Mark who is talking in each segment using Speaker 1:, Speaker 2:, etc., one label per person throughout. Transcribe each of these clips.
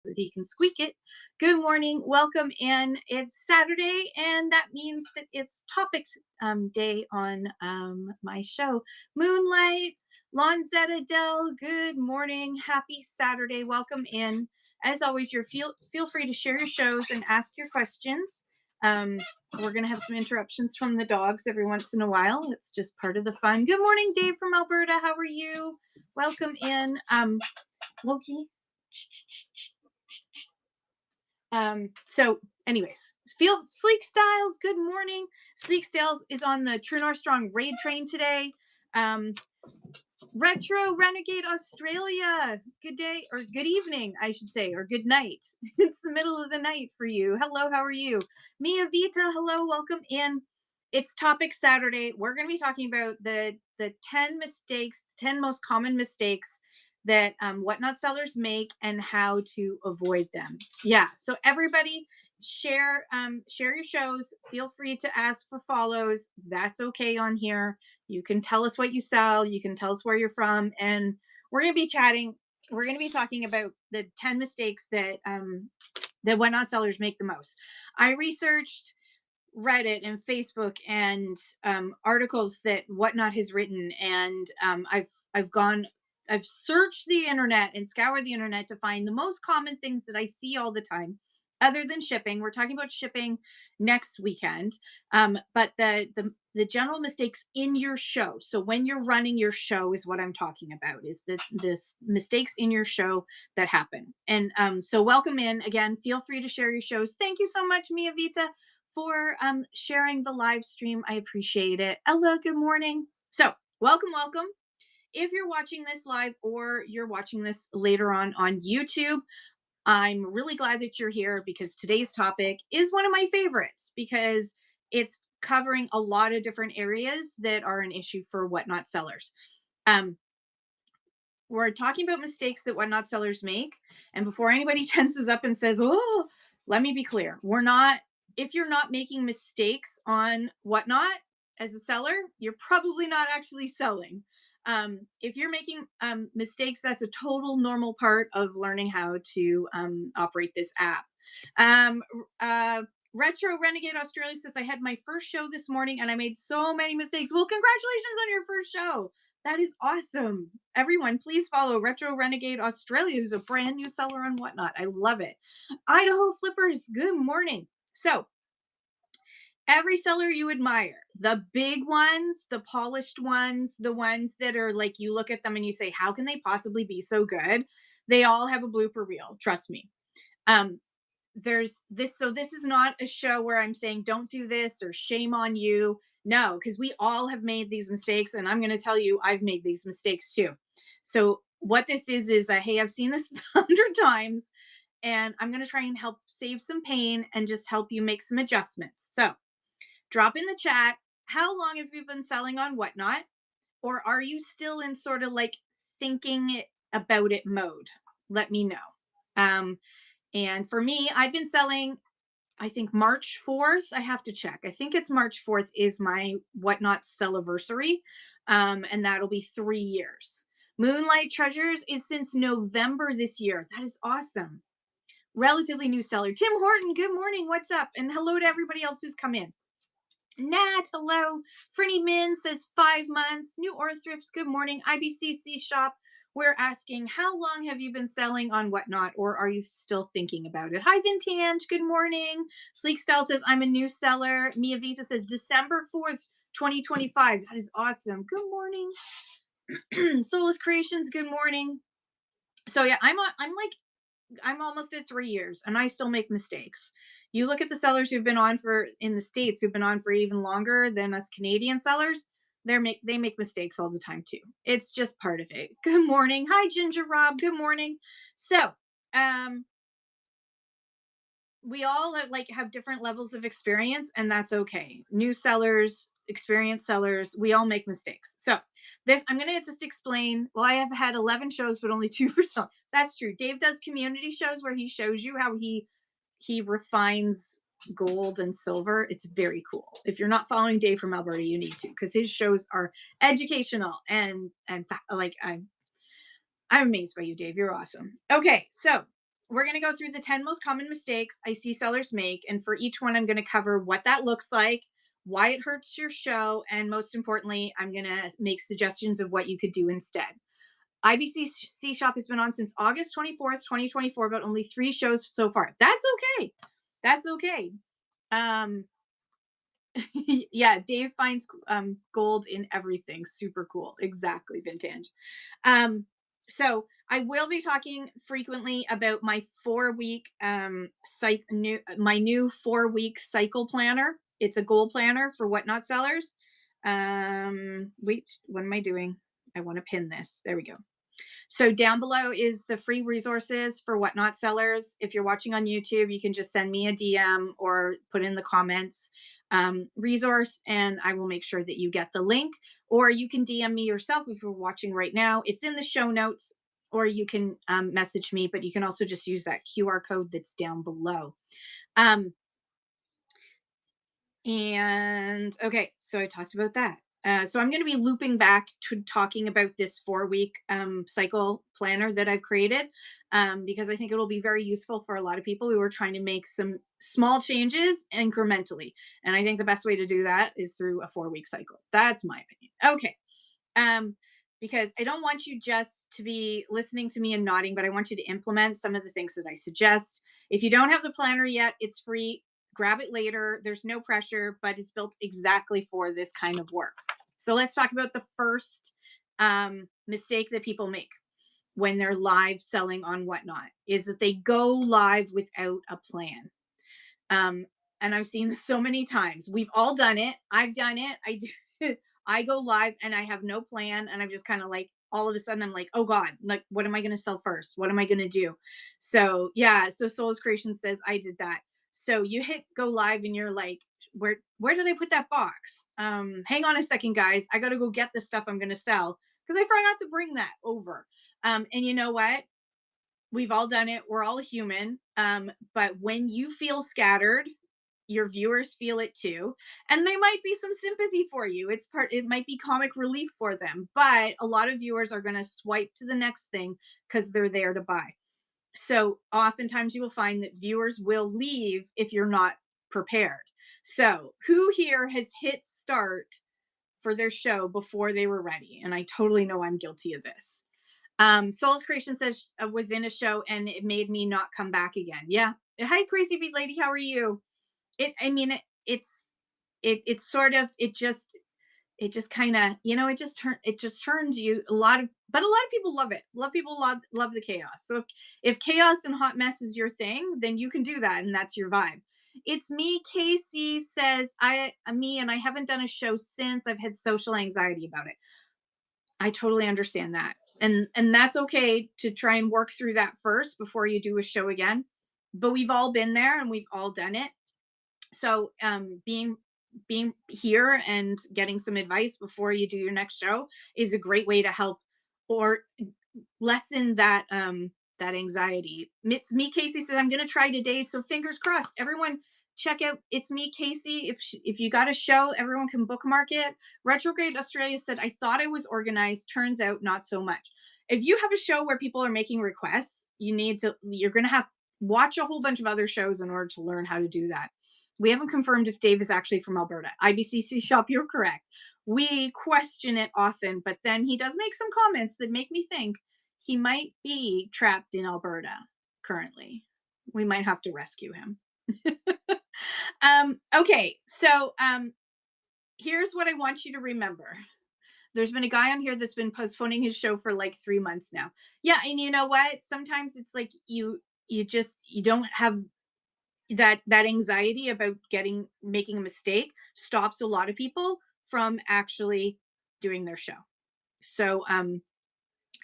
Speaker 1: that he can squeak it. Good morning, welcome in. It's Saturday, and that means that it's topics day on my show. Moonlight, Lonzetta Dell, good morning, happy Saturday, welcome in. As always, feel free to share your shows and ask your questions. We're going to have some interruptions from the dogs every once in a while. It's just part of the fun. Good morning, Dave from Alberta. How are you? Welcome in. Loki. So anyways, feel Sleek Styles, good morning. Sleek Styles is on the True North Strong raid train today. Retro Renegade Australia, good day, or good evening, I should say, or good night. It's the middle of the night for you. Hello, how are you? Mia Vita, hello, welcome in. It's Topic Saturday. We're going to be talking about the 10 mistakes, 10 most common mistakes that whatnot sellers make and how to avoid them. Yeah, so everybody share your shows. Feel free to ask for follows. That's okay on here. You can tell us what you sell. You can tell us where you're from, and we're going to be chatting. We're going to be talking about the 10 mistakes that that whatnot sellers make the most. I researched Reddit and Facebook and articles that whatnot has written, and I've searched the internet and scoured the internet to find the most common things that I see all the time, other than shipping. We're talking about shipping next weekend, but the general mistakes in your show. So when you're running your show is what I'm talking about. Is this mistakes in your show that happen? And so welcome in again. Feel free to share your shows. Thank you so much, Mia Vita, for sharing the live stream. I appreciate it. Ella, good morning. So welcome. If you're watching this live or you're watching this later on YouTube, I'm really glad that you're here because today's topic is one of my favorites because it's covering a lot of different areas that are an issue for whatnot sellers. We're talking about mistakes that whatnot sellers make. And before anybody tenses up and says, oh, let me be clear. If you're not making mistakes on whatnot as a seller, you're probably not actually selling. If you're making mistakes, that's a total normal part of learning how to operate this app. Retro Renegade Australia says, I had my first show this morning and I made so many mistakes. Well, congratulations on your first show. That is awesome. Everyone, please follow Retro Renegade Australia, who's a brand new seller on whatnot. I love it. Idaho Flippers, good morning. So every seller you admire, the big ones, the polished ones, the ones that are like, you look at them and you say, how can they possibly be so good? They all have a blooper reel. Trust me. There's this. So this is not a show where I'm saying, don't do this or shame on you. No, because we all have made these mistakes. And I'm going to tell you, I've made these mistakes too. So what this is hey, I've seen this 100 times and I'm going to try and help save some pain and just help you make some adjustments. So drop in the chat, how long have you been selling on whatnot? Or are you still in sort of like thinking about it mode? Let me know. And for me, I've been selling, I think March 4th. I have to check. I think it's March 4th is my whatnot celliversary. And that'll be 3 years. Moonlight Treasures is since November this year. That is awesome. Relatively new seller. Tim Horton, good morning. What's up? And hello to everybody else who's come in. Nat, hello. Frinny Min says 5 months. New Or Thrifts, good morning. IBCC Shop, we're asking, how long have you been selling on whatnot, or are you still thinking about it? Hi, Vintage, good morning. Sleek Style says, I'm a new seller. Mia Vita says, December 4th, 2025. That is awesome. Good morning. Soulless Creations, good morning. So yeah, I'm almost at 3 years and I still make mistakes. You look at the sellers who've been on in the States who've been on for even longer than us Canadian sellers. They make mistakes all the time too. It's just part of it. Good morning. Hi, Ginger Rob. Good morning. So, we all have different levels of experience and that's okay. New sellers, experienced sellers, we all make mistakes. So I'm going to just explain. Well, I have had 11 shows, but only 2%. That's true. Dave does community shows where he shows you how he refines gold and silver. It's very cool. If you're not following Dave from Alberta, you need to, because his shows are educational and I'm amazed by you, Dave. You're awesome. Okay. So we're going to go through the 10 most common mistakes I see sellers make. And for each one, I'm going to cover what that looks like, why it hurts your show, and most importantly, I'm going to make suggestions of what you could do instead. IBCC Shop has been on since August 24th, 2024, but only 3 shows so far. That's okay. That's okay. Um, yeah, Dave finds gold in everything. Super cool. Exactly, vintage. Um, so I will be talking frequently about my 4-week my new 4-week cycle planner. It's a goal planner for whatnot sellers. Wait, what am I doing? I want to pin this. There we go. So down below is the free resources for whatnot sellers. If you're watching on YouTube, you can just send me a DM or put in the comments resource, and I will make sure that you get the link. Or you can DM me yourself if you're watching right now. It's in the show notes, or you can message me, but you can also just use that QR code that's down below. And okay, so I talked about that. So I'm going to be looping back to talking about this 4-week cycle planner that I've created because I think it'll be very useful for a lot of people who are trying to make some small changes incrementally. And I think the best way to do that is through a 4-week cycle. That's my opinion. Okay. Um, because I don't want you just to be listening to me and nodding, but I want you to implement some of the things that I suggest. If you don't have the planner yet, it's free. Grab it later. There's no pressure, but it's built exactly for this kind of work. So let's talk about the first mistake that people make when they're live selling on whatnot is that they go live without a plan. And I've seen this so many times. We've all done it. I've done it. I do. I go live and I have no plan, and I'm just kind of like, all of a sudden, I'm like, oh God, like, what am I going to sell first? What am I going to do? So yeah. So Souls Creation says I did that. So you hit go live and you're like, where did I put that box? Hang on a second, guys. I got to go get the stuff I'm going to sell because I forgot to bring that over. And you know what? We've all done it. We're all human. But when you feel scattered, your viewers feel it too. And there might be some sympathy for you. It might be comic relief for them, but a lot of viewers are going to swipe to the next thing because they're there to buy. So oftentimes you will find that viewers will leave if you're not prepared. So who here has hit start for their show before they were ready? And I totally know I'm guilty of this. Souls Creation says I was in a show and it made me not come back again. Yeah. Hi, Crazy Beat Lady. How are you? I mean, it's sort of, it just kind of, it just turns you but a lot of people love it. A lot of people love the chaos. So if chaos and hot mess is your thing, then you can do that. And that's your vibe. It's me. Casey says me, and I haven't done a show since I've had social anxiety about it. I totally understand that. And that's okay to try and work through that first before you do a show again. But we've all been there and we've all done it. So being here and getting some advice before you do your next show is a great way to help or lessen that anxiety. It's me. Casey says I'm gonna try today, so fingers crossed. Everyone check out It's Me Casey. If you got a show, everyone can bookmark it. Retrograde Australia said I thought I was organized, turns out not so much. If you have a show where people are making requests, you're gonna have watch a whole bunch of other shows in order to learn how to do that. We haven't confirmed if Dave is actually from Alberta. IBCC Shop, you're correct. We question it often, but then he does make some comments that make me think he might be trapped in Alberta currently. We might have to rescue him. Okay, so here's what I want you to remember. There's been a guy on here that's been postponing his show for like 3 months now. Yeah, and you know what? Sometimes it's like you don't have that anxiety about making a mistake stops a lot of people from actually doing their show. So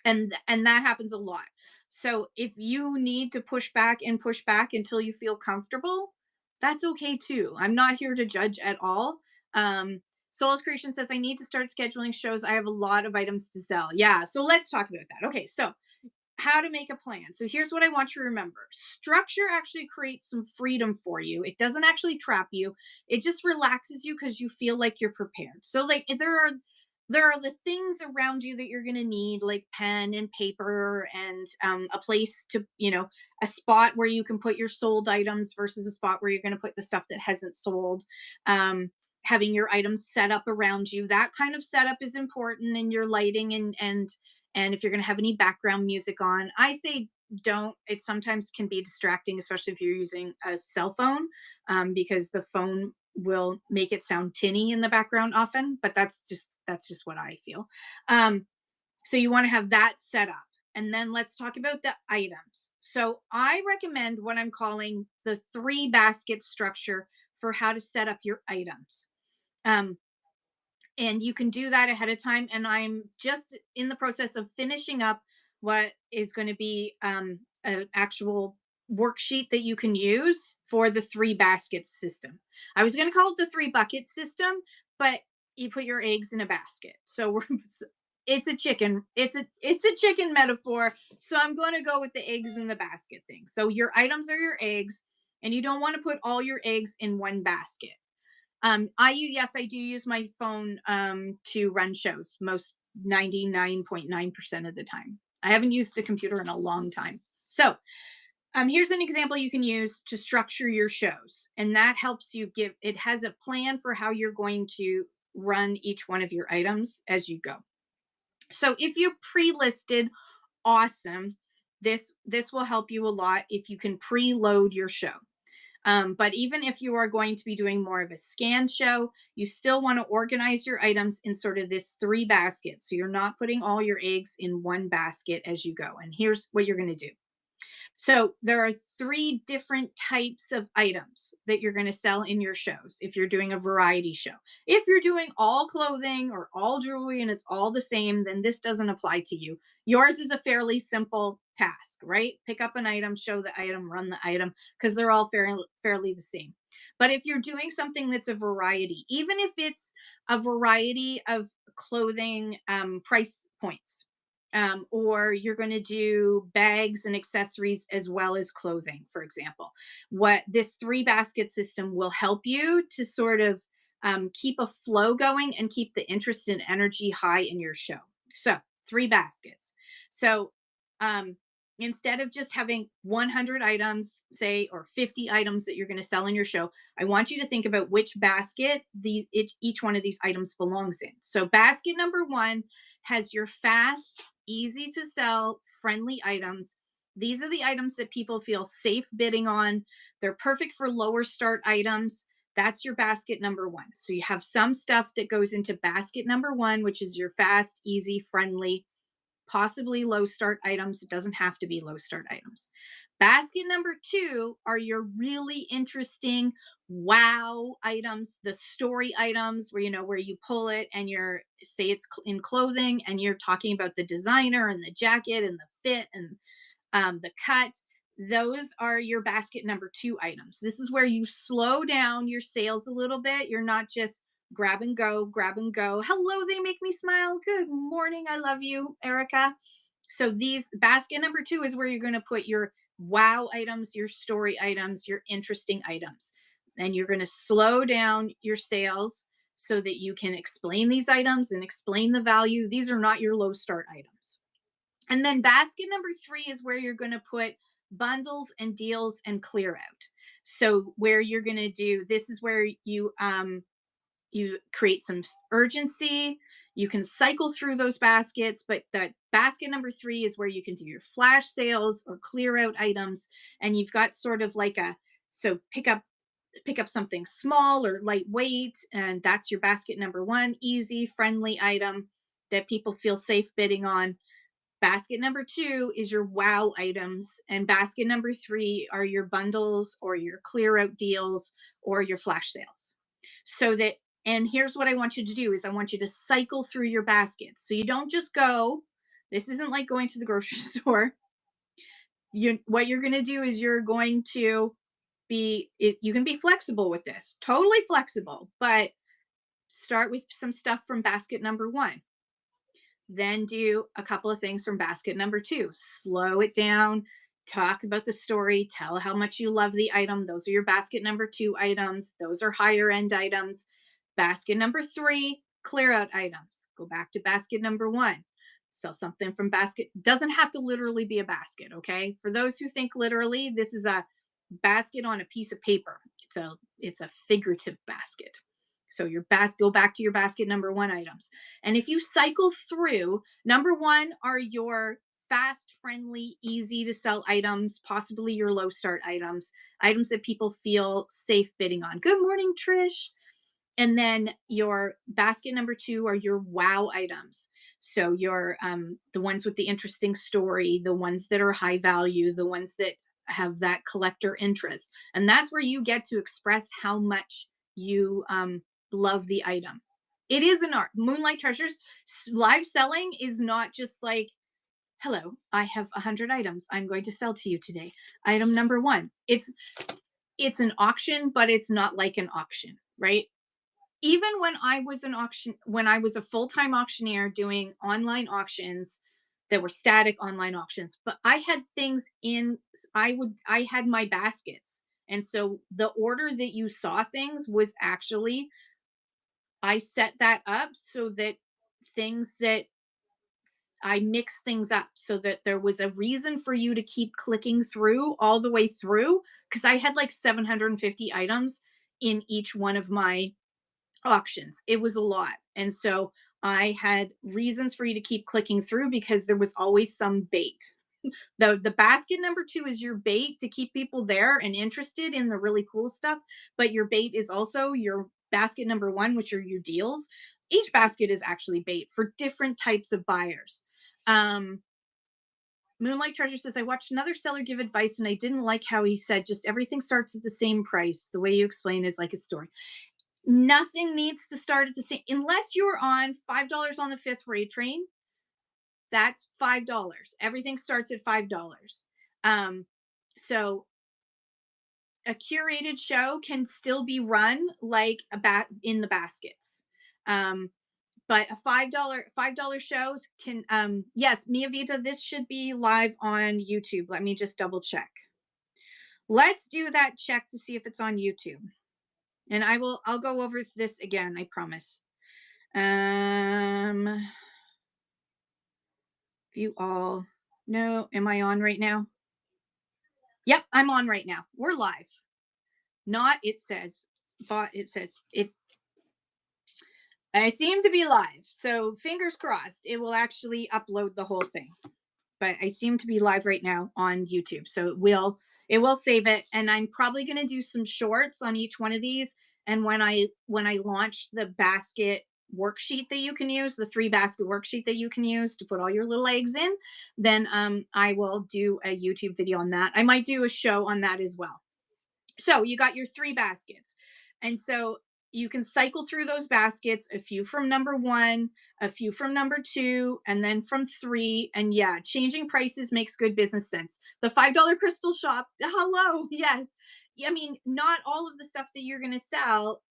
Speaker 1: and that happens a lot. So if you need to push back until you feel comfortable, that's okay too. I'm not here to judge at all. Souls Creation says I need to start scheduling shows. I have a lot of items to sell. Yeah, so let's talk about that. Okay, so how to make a plan. So here's what I want you to remember. Structure actually creates some freedom for you. It doesn't actually trap you. It just relaxes you because you feel like you're prepared. So like there are the things around you that you're going to need, like pen and paper and a place to, a spot where you can put your sold items versus a spot where you're going to put the stuff that hasn't sold. um, Having your items set up around you, that kind of setup is important, and your lighting, and if you're going to have any background music on, I say don't. It sometimes can be distracting, especially if you're using a cell phone, because the phone will make it sound tinny in the background often, but that's just what I feel. um so you want to have that set up, and then let's talk about the items. So I recommend what I'm calling the three basket structure for how to set up your items. um and you can do that ahead of time, and I'm just in the process of finishing up what is going to be an actual worksheet that you can use for the three baskets system. I was going to call it the three bucket system, but you put your eggs in a basket, so it's a chicken metaphor, so I'm going to go with the eggs in the basket thing. So your items are your eggs, and you don't want to put all your eggs in one basket. Yes, I do use my phone to run shows most 99.9% of the time. I haven't used a computer in a long time. So, here's an example you can use to structure your shows, and that helps you give it has a plan for how you're going to run each one of your items as you go. So, if you're pre-listed, awesome. This will help you a lot if you can preload your show. But even if you are going to be doing more of a scan show, you still want to organize your items in sort of this three baskets. So you're not putting all your eggs in one basket as you go. And here's what you're going to do. So there are three different types of items that you're going to sell in your shows if you're doing a variety show. If you're doing all clothing or all jewelry and it's all the same, then this doesn't apply to you. Yours is a fairly simple task, right? Pick up an item, show the item, run the item, because they're all fairly the same. But if you're doing something that's a variety, even if it's a variety of clothing price points, or you're going to do bags and accessories as well as clothing, for example. What this three basket system will help you to sort of keep a flow going and keep the interest and energy high in your show. So, three baskets. So, um, instead of just having 100 items, say, or 50 items that you're going to sell in your show, I want you to think about which basket each one of these items belongs in. So, basket number one has your fast, easy to sell, friendly items. These are the items that people feel safe bidding on. They're perfect for lower start items. That's your basket number one. So you have some stuff that goes into basket number one, which is your fast, easy, friendly, possibly low start items. It doesn't have to be low start items. Basket number two are your really interesting wow items, the story items where where you pull it and you're say it's in clothing and you're talking about the designer and the jacket and the fit and the cut. Those are your basket number two items. This is where you slow down your sales a little bit. You're not just grab and go, grab and go. Hello, they make me smile. Good morning. I love you, Erica. So these basket number two is where you're going to put your wow items, your story items, your interesting items. And you're going to slow down your sales so that you can explain these items and explain the value. These are not your low start items. And then basket number three is where you're going to put bundles and deals and clear out. So where you're going to do this is where you create some urgency. You can cycle through those baskets, but the basket number three is where you can do your flash sales or clear out items. And you've got sort of like so pick up something small or lightweight, and that's your basket number one, easy, friendly item that people feel safe bidding on. Basket number two is your wow items, and basket number three are your bundles or your clear out deals or your flash sales. So that, and here's what I want you to do is I want you to cycle through your baskets. So you don't just go, this isn't like going to the grocery store. What you're going to do is you're going to you can be flexible with this, totally flexible, but start with some stuff from basket number one. Then do a couple of things from basket number two. Slow it down, talk about the story, tell how much you love the item. Those are your basket number two items. Those are higher end items. Basket number three, clear out items. Go back to basket number 1. Sell something from basket. Doesn't have to literally be a basket, okay? For those who think literally, this is a basket on a piece of paper. It's a figurative basket. So your go back to your basket number 1 items. And if you cycle through, number 1 are your fast, friendly, easy to sell items, possibly your low start items that people feel safe bidding on. Good morning, Trish. And then your basket number 2 are your wow items. So your the ones with the interesting story, the ones that are high value, the ones that have that collector interest. And that's where you get to express how much you love the item. It is an art. Moonlight Treasures live selling is not just like, hello, I have 100 items I'm going to sell to you today. Item number 1. It's an auction, but it's not like an auction, right? Even when I was a full-time auctioneer doing online auctions that were static online auctions, but I had things I had my baskets. And so the order that you saw things was actually, I set that up so that things that I mix things up so that there was a reason for you to keep clicking through all the way through, because I had like 750 items in each one of my auctions. It was a lot. And so I had reasons for you to keep clicking through because there was always some bait. The basket number 2 is your bait to keep people there and interested in the really cool stuff, but your bait is also your basket number 1, which are your deals. Each basket is actually bait for different types of buyers. Moonlight Treasure says, I watched another seller give advice and I didn't like how he said just everything starts at the same price. The way you explain is like a story. Nothing needs to start at the same, unless you're on $5 on the 5th rate train. That's $5. Everything starts at $5. So a curated show can still be run like in the baskets. But a $5 shows can, yes, Mia Vita, this should be live on YouTube. Let me just double check. Let's do that check to see if it's on YouTube. And I'll go over this again, I promise. View all. No, am I on right now? Yep, I'm on right now. We're live. Not, it says, but it says it. I seem to be live. So fingers crossed, it will actually upload the whole thing. But I seem to be live right now on YouTube. So it will save it. And I'm probably going to do some shorts on each one of these. And when I launch the basket worksheet that you can use, the 3 basket worksheet that you can use to put all your little eggs in, then I will do a YouTube video on that. I might do a show on that as well. So you got your 3 baskets. And so you can cycle through those baskets, a few from number 1, a few from number 2, and then from 3. And yeah, changing prices makes good business sense. The $5 crystal shop. Hello. Yes. I mean, not all of the stuff that you're going to sell.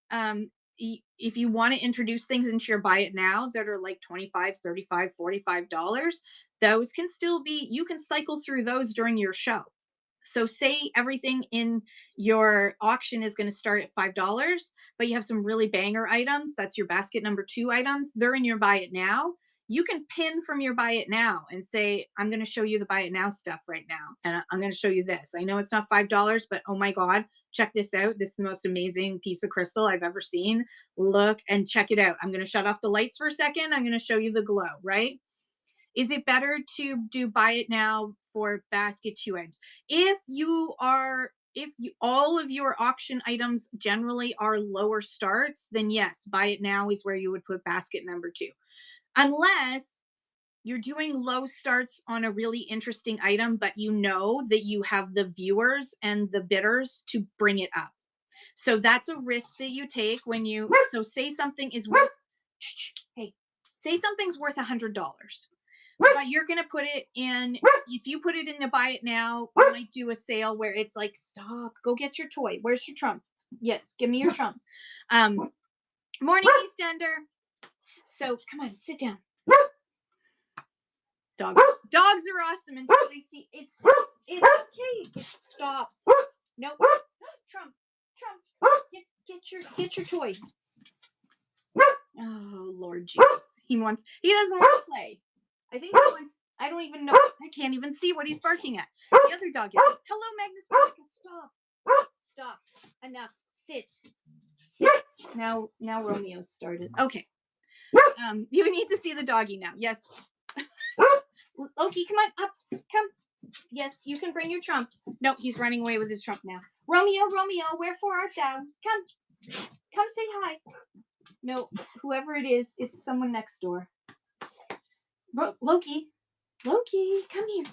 Speaker 1: If you want to introduce things into your buy it now that are like $25, $35, $45, those can still be, you can cycle through those during your show. So say everything in your auction is going to start at $5, but you have some really banger items. That's your basket number 2 items. They're in your buy it now. You can pin from your buy it now and say, I'm going to show you the buy it now stuff right now. And I'm going to show you this. I know it's not $5, but oh my God, check this out. This is the most amazing piece of crystal I've ever seen. Look and check it out. I'm going to shut off the lights for a second. I'm going to show you the glow, right? Is it better to do buy it now for basket 2 items? If all of your auction items generally are lower starts, then yes, buy it now is where you would put basket number 2. Unless you're doing low starts on a really interesting item, but you know that you have the viewers and the bidders to bring it up. So that's a risk that you take when you, so say something is worth, hey, say something's worth $100. But you're going to put it in, if you put it in the buy it now, we might do a sale where it's like, stop, go get your toy. Where's your trump? Yes, give me your trump. Morning, Eastender. So come on, sit down. Dogs are awesome. And see, it's okay. Stop. Nope. Trump. Get your toy. Oh, Lord Jesus. He doesn't want to play. I think he wants, I don't even know. I can't even see what he's barking at. The other dog is, hello, Magnus Monica. Stop. Stop. Enough. Sit. Sit. Now Romeo started. Okay. You need to see the doggy now. Yes. Loki, come on up. Come. Yes, you can bring your trump. No, he's running away with his trump now. Romeo, wherefore art thou? Come say hi. No, whoever it is, it's someone next door. Loki, come here.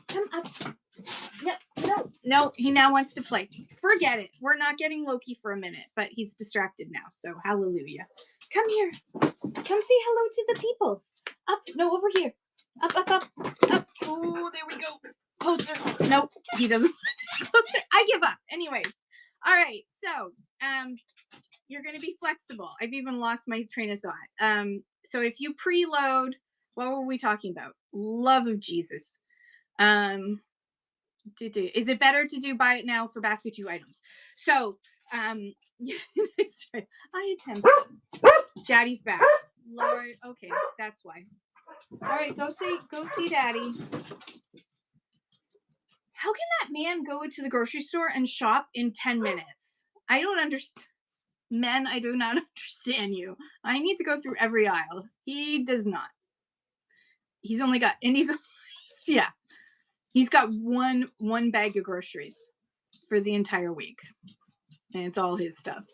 Speaker 1: Come up. No, he now wants to play. Forget it. We're not getting Loki for a minute, but he's distracted now, so hallelujah. Come here. Come say hello to the peoples. Up. No, over here. Up. Oh, there we go. Closer. Nope, he doesn't want to be closer. I give up. Anyway. All right, so you're going to be flexible. I've even lost my train of thought. So if you preload, what were we talking about? Love of Jesus. Is it better to do buy it now for basket 2 items? So, I attempt. Daddy's back. Lord, okay, that's why. All right, go see Daddy. How can that man go to the grocery store and shop in 10 minutes? I don't understand. Men, I do not understand you. I need to go through every aisle. He does not. He's only got, and he's got one bag of groceries for the entire week, and it's all his stuff.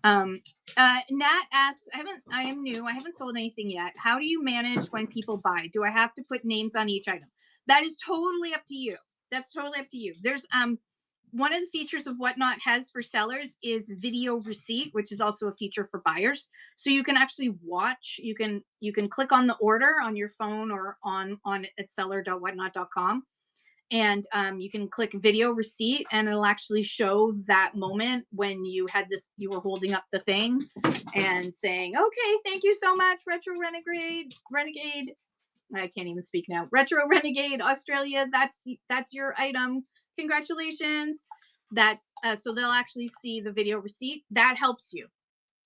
Speaker 1: Nat asks, I am new. I haven't sold anything yet. How do you manage when people buy? Do I have to put names on each item? That is totally up to you. That's totally up to you. There's one of the features of Whatnot has for sellers is video receipt, which is also a feature for buyers. So you can actually watch. You can click on the order on your phone or on at seller.whatnot.com. And you can click video receipt, and it'll actually show that moment when you were holding up the thing and saying, okay, thank you so much, Retro Renegade. I can't even speak now. Retro Renegade Australia. That's your item. Congratulations. That's so they'll actually see the video receipt. That helps you.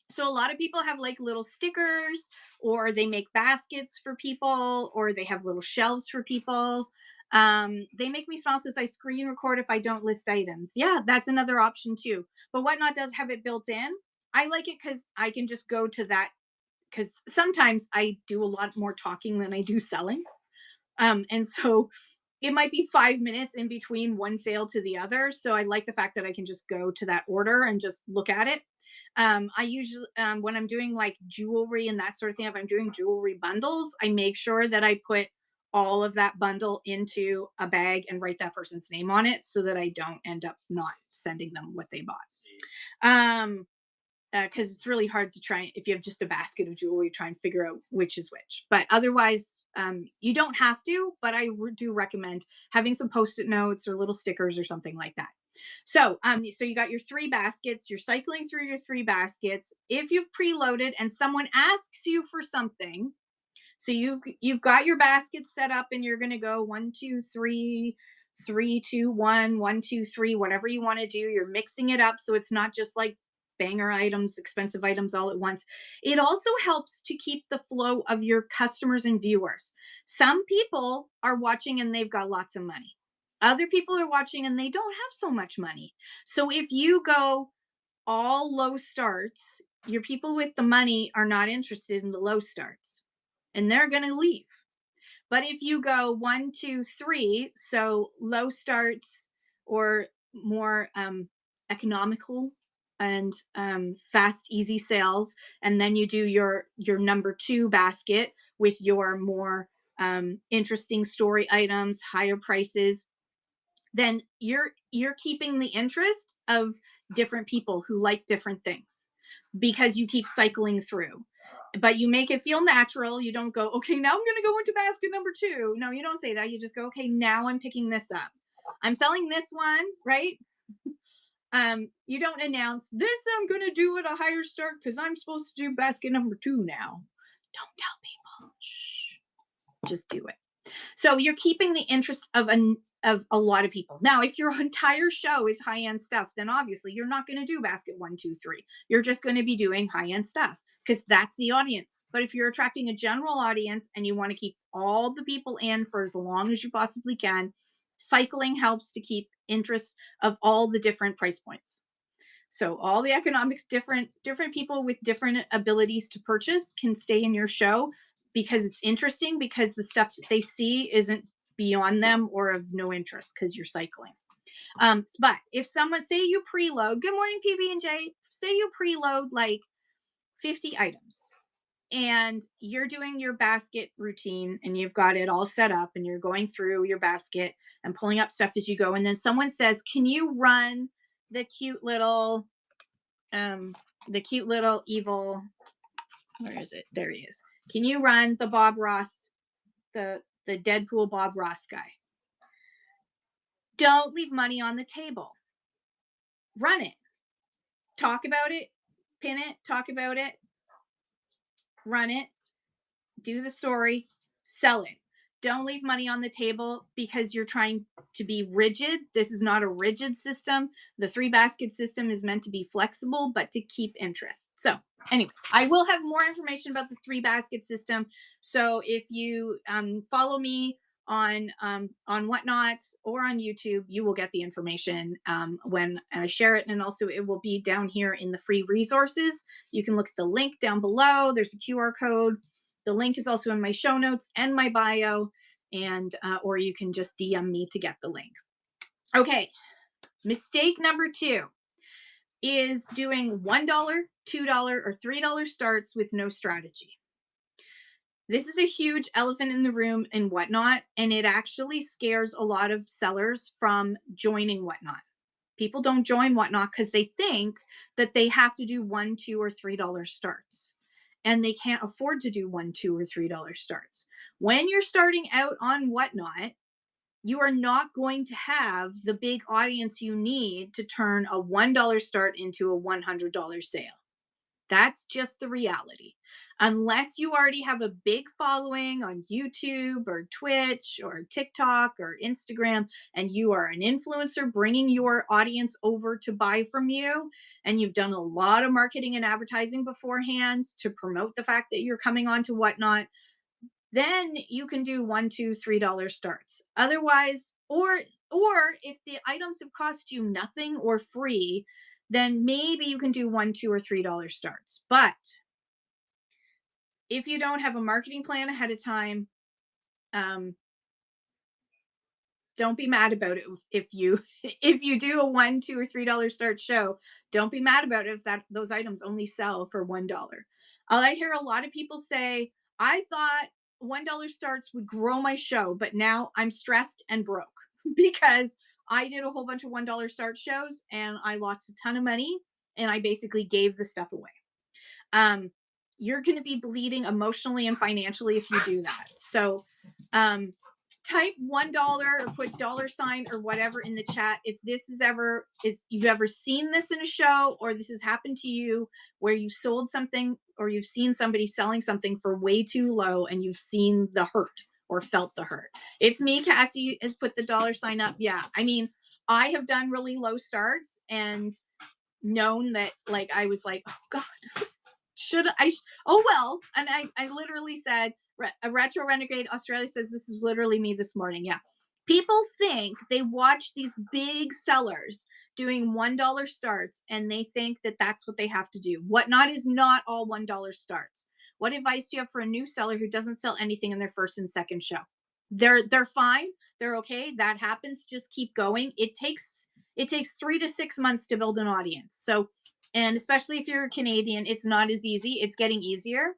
Speaker 1: So a lot of people have like little stickers, or they make baskets for people, or they have little shelves for people. They make me smile says I screen record if I don't list items. Yeah, that's another option too. But Whatnot does have it built in. I like it because I can just go to that, because sometimes I do a lot more talking than I do selling. And so it might be 5 minutes in between one sale to the other. So I like the fact that I can just go to that order and just look at it. I usually, when I'm doing like jewelry and that sort of thing, if I'm doing jewelry bundles, I make sure that I put all of that bundle into a bag and write that person's name on it so that I don't end up not sending them what they bought. Because it's really hard to try, if you have just a basket of jewelry, try and figure out which is which. But otherwise, you don't have to, but I do recommend having some Post-it notes or little stickers or something like that. So you got your 3 baskets, you're cycling through your 3 baskets. If you've preloaded and someone asks you for something, so you've got your baskets set up and you're going to go 1, 2, 3, 3, 2, 1, 1, 2, 3, whatever you want to do. You're mixing it up so it's not just like banger items, expensive items all at once. It also helps to keep the flow of your customers and viewers. Some people are watching and they've got lots of money. Other people are watching and they don't have so much money. So if you go all low starts, your people with the money are not interested in the low starts and they're going to leave. But if you go 1, 2, 3, so low starts or more economical and fast, easy sales, and then you do your number 2 basket with your more interesting story items, higher prices, then you're keeping the interest of different people who like different things because you keep cycling through. But you make it feel natural. You don't go, okay, now I'm going to go into basket number 2. No, you don't say that. You just go, okay, now I'm picking this up. I'm selling this one, right? You don't announce this. I'm going to do at a higher start because I'm supposed to do basket number 2 now. Don't tell people. Shh. Just do it. So you're keeping the interest of a lot of people. Now, if your entire show is high-end stuff, then obviously you're not going to do basket 1, 2, 3. You're just going to be doing high-end stuff. because that's the audience. But if you're attracting a general audience and you want to keep all the people in for as long as you possibly can, cycling helps to keep interest of all the different price points. So all the economics, different people with different abilities to purchase can stay in your show because it's interesting, because the stuff that they see isn't beyond them or of no interest because you're cycling. But if someone, say you preload, good morning PB&J, say you preload like 50 items and you're doing your basket routine and you've got it all set up and you're going through your basket and pulling up stuff as you go, and then someone says, can you run the cute little evil, where is it, there he is, can you run the Bob Ross, the Deadpool Bob Ross guy? Don't leave money on the table. Run it. Talk about it. Pin it. Talk about it. Run it. Do the story. Sell it. Don't leave money on the table because you're trying to be rigid. This is not a rigid system. The 3-basket system is meant to be flexible, but to keep interest. So anyways, I will have more information about the 3-basket system. So if you follow me on Whatnot or on YouTube, you will get the information when I share it. And also it will be down here in the free resources. You can look at the link down below. There's a QR code. The link is also in my show notes and my bio, and or you can just DM me to get the link. Okay, mistake number 2 is doing $1, $2, or $3 starts with no strategy. This is a huge elephant in the room in Whatnot, and it actually scares a lot of sellers from joining Whatnot. People don't join Whatnot because they think that they have to do $1, $2, or $3 starts. And they can't afford to do $1, $2, or $3 starts. When you're starting out on Whatnot, you are not going to have the big audience you need to turn a $1 start into a $100 sale. That's just the reality. Unless you already have a big following on YouTube or Twitch or TikTok or Instagram, and you are an influencer bringing your audience over to buy from you, and you've done a lot of marketing and advertising beforehand to promote the fact that you're coming on to Whatnot, then you can do $1, $2, $3 starts. Otherwise, or if the items have cost you nothing or free, then maybe you can do $1, $2, or $3 starts. But if you don't have a marketing plan ahead of time, don't be mad about it if you do a $1, $2, or $3 start show. Don't be mad about it if those items only sell for $1. I hear a lot of people say, I thought $1 starts would grow my show, but now I'm stressed and broke because I did a whole bunch of $1 start shows and I lost a ton of money and I basically gave the stuff away. You're going to be bleeding emotionally and financially if you do that. So type $1 or put $sign or whatever in the chat if this is you've ever seen this in a show, or this has happened to you where you sold something or you've seen somebody selling something for way too low and you've seen the hurt or felt the hurt. It's me. Cassie has put the $sign up. Yeah, I mean, I have done really low starts and known that, like, I was like, oh God, should I? Oh, well. And I literally said, a Retro Renegade Australia says, this is literally me this morning. Yeah. People think they watch these big sellers doing $1 starts and they think that that's what they have to do. Whatnot is not all $1 starts. What advice do you have for a new seller who doesn't sell anything in their first and second show? They're fine. They're okay. That happens. Just keep going. It takes 3 to 6 months to build an audience. So, and especially if you're a Canadian, it's not as easy. It's getting easier.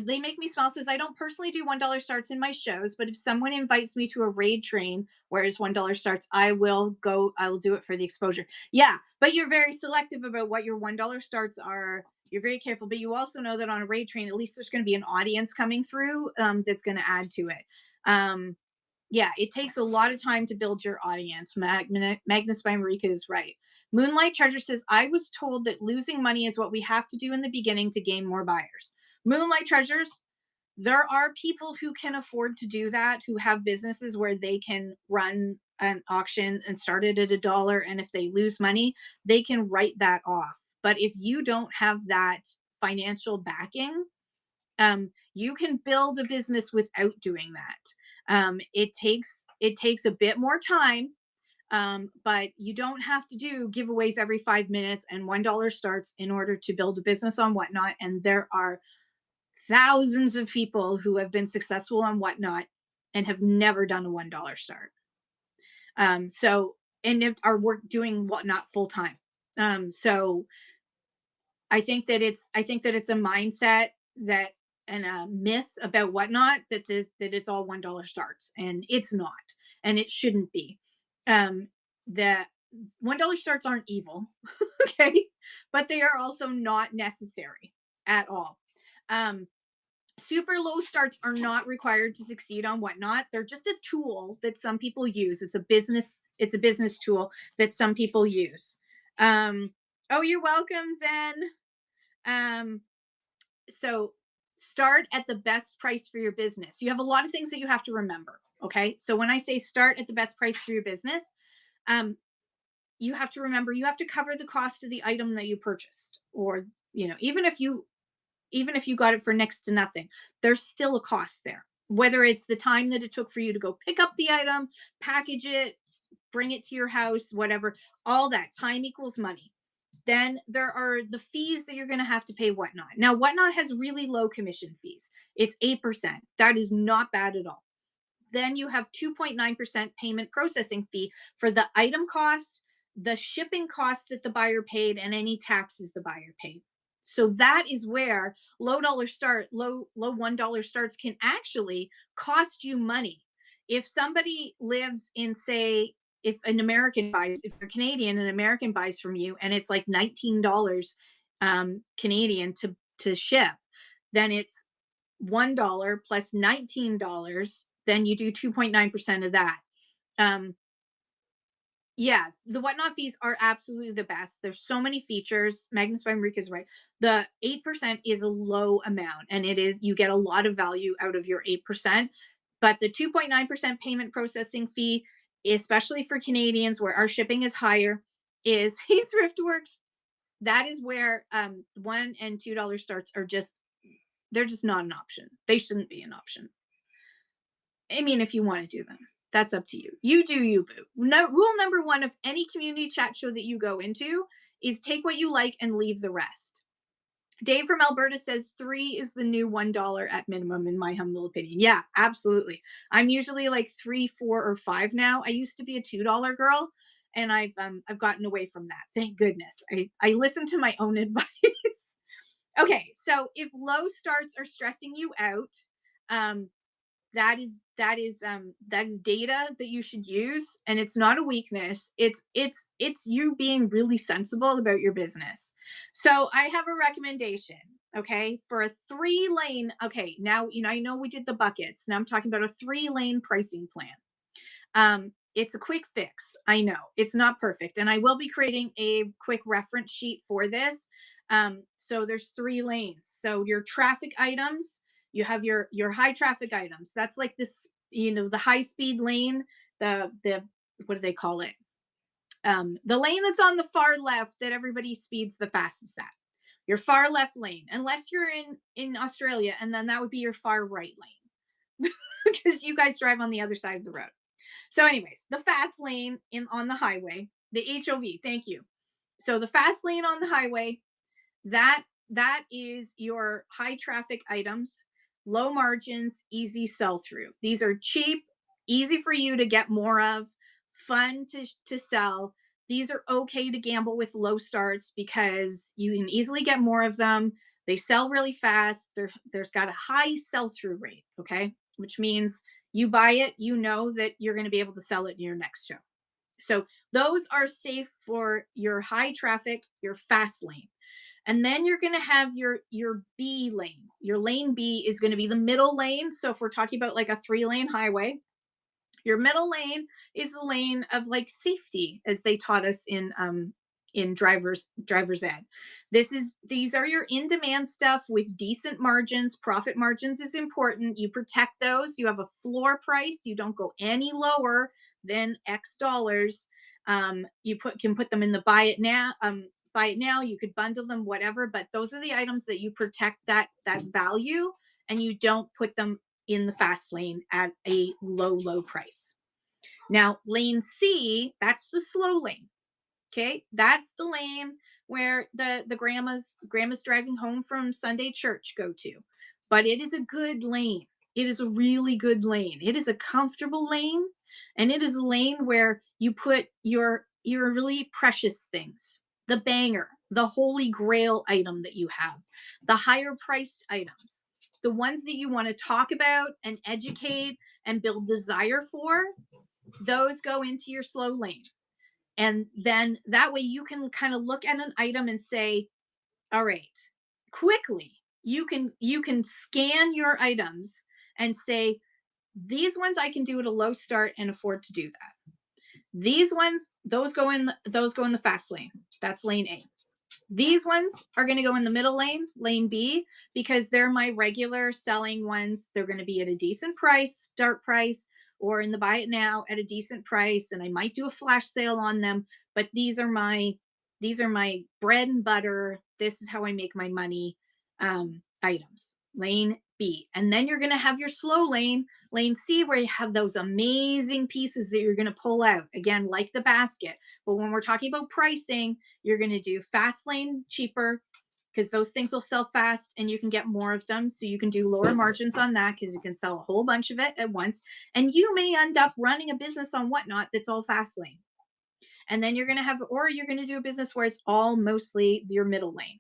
Speaker 1: They Make Me Smile says, I don't personally do $1 starts in my shows, but if someone invites me to a raid train where it's $1 starts, I will do it for the exposure. Yeah, but you're very selective about what your $1 starts are. You're very careful, but you also know that on a raid train, at least there's going to be an audience coming through that's going to add to it. Yeah, it takes a lot of time to build your audience. Magnus by Marika is right. Moonlight Treasure says, I was told that losing money is what we have to do in the beginning to gain more buyers. Moonlight Treasures, there are people who can afford to do that, who have businesses where they can run an auction and start it at $1. And if they lose money, they can write that off. But if you don't have that financial backing, you can build a business without doing that. It takes a bit more time, but you don't have to do giveaways every 5 minutes and $1 starts in order to build a business on Whatnot. And there are thousands of people who have been successful on Whatnot and have never done a $1 start. So, and if are work doing Whatnot full time. So I think that it's a mindset that, and a myth about Whatnot, that it's all $1 starts, and it's not, and it shouldn't be. The $1 starts aren't evil, okay, but they are also not necessary at all. Um, Super low starts are not required to succeed on Whatnot. They're just a tool that some people use. It's a business tool that some people use. Oh, you're welcome, Zen. Um, so start at the best price for your business. You have a lot of things that you have to remember. Okay. So when I say start at the best price for your business, um, you have to remember you have to cover the cost of the item that you purchased. Or, even if you got it for next to nothing, there's still a cost there. Whether it's the time that it took for you to go pick up the item, package it, bring it to your house, whatever, all that time equals money. Then there are the fees that you're going to have to pay Whatnot. Now, Whatnot has really low commission fees. It's 8%. That is not bad at all. Then you have 2.9% payment processing fee for the item cost, the shipping cost that the buyer paid, and any taxes the buyer paid. So that is where low $1 starts can actually cost you money. If somebody lives in, say, if you're Canadian, an American buys from you and it's like $19 Canadian to ship, then it's $1 plus $19. Then you do 2.9% of that. Yeah, the Whatnot fees are absolutely the best. There's so many features. Magnus by Marika is right. The 8% is a low amount, and you get a lot of value out of your 8%. But the 2.9% payment processing fee, especially for Canadians where our shipping is higher, is hey, Thriftworks. That is where $1 and $2 starts they're just not an option. They shouldn't be an option. I mean, if you want to do them, that's up to you. You do you, boo. No, rule number one of any community chat show that you go into is take what you like and leave the rest. Dave from Alberta says 3 is the new $1 at minimum, in my humble opinion. Yeah, absolutely. I'm usually like 3, 4, or 5 now. I used to be a $2 girl, and I've gotten away from that. Thank goodness. I listen to my own advice. Okay, so if low starts are stressing you out, that is data that you should use, and it's not a weakness. It's you being really sensible about your business. So I have a recommendation, okay, for a 3-lane. Okay, now I know we did the buckets. Now I'm talking about a 3-lane pricing plan. It's a quick fix. I know it's not perfect, and I will be creating a quick reference sheet for this. So there's 3 lanes. So your traffic items, you have your high traffic items. That's like this, the high speed lane, the what do they call it? The lane that's on the far left that everybody speeds the fastest at. Your far left lane, unless you're in Australia, and then that would be your far right lane because you guys drive on the other side of the road. So anyways, the fast lane on the highway, the HOV, thank you. So the fast lane on the highway, that is your high traffic items, low margins, easy sell through. These are cheap, easy for you to get more of, fun to sell. These are okay to gamble with low starts because you can easily get more of them. They sell really fast. There's got a high sell through rate, okay? Which means you buy it, you know that you're going to be able to sell it in your next show. So those are safe for your high traffic, your fast lane. And then you're going to have your B lane. Your lane B is going to be the middle lane. So if we're talking about like a 3-lane highway, your middle lane is the lane of like safety, as they taught us in driver's ed. These are your in-demand stuff with decent margins. Profit margins is important. You protect those. You have a floor price. You don't go any lower than X dollars. You can put them in the buy it now buy it now, you could bundle them, whatever, but those are the items that you protect that value, and you don't put them in the fast lane at a low price. Now, lane C, that's the slow lane. Okay, that's the lane where the grandma's driving home from Sunday church go to. But it is a good lane. It is a really good lane. It is a comfortable lane, and it is a lane where you put your really precious things, the banger, the holy grail item that you have, the higher priced items, the ones that you want to talk about and educate and build desire for. Those go into your slow lane. And then that way you can kind of look at an item and say, all right, quickly, you can scan your items and say, these ones I can do at a low start and afford to do that. These ones, those go in the fast lane. That's lane A. These ones are going to go in the middle lane, lane B, because they're my regular selling ones. They're going to be at a decent price, start price, or in the buy it now at a decent price. And I might do a flash sale on them, but these are my bread and butter. This is how I make my money items. Lane B. And then you're going to have your slow lane, lane C, where you have those amazing pieces that you're going to pull out. Again, like the basket. But when we're talking about pricing, you're going to do fast lane cheaper, because those things will sell fast and you can get more of them. So you can do lower margins on that because you can sell a whole bunch of it at once. And you may end up running a business on Whatnot that's all fast lane. And then you're going to have, or you're going to do a business where it's all mostly your middle lane.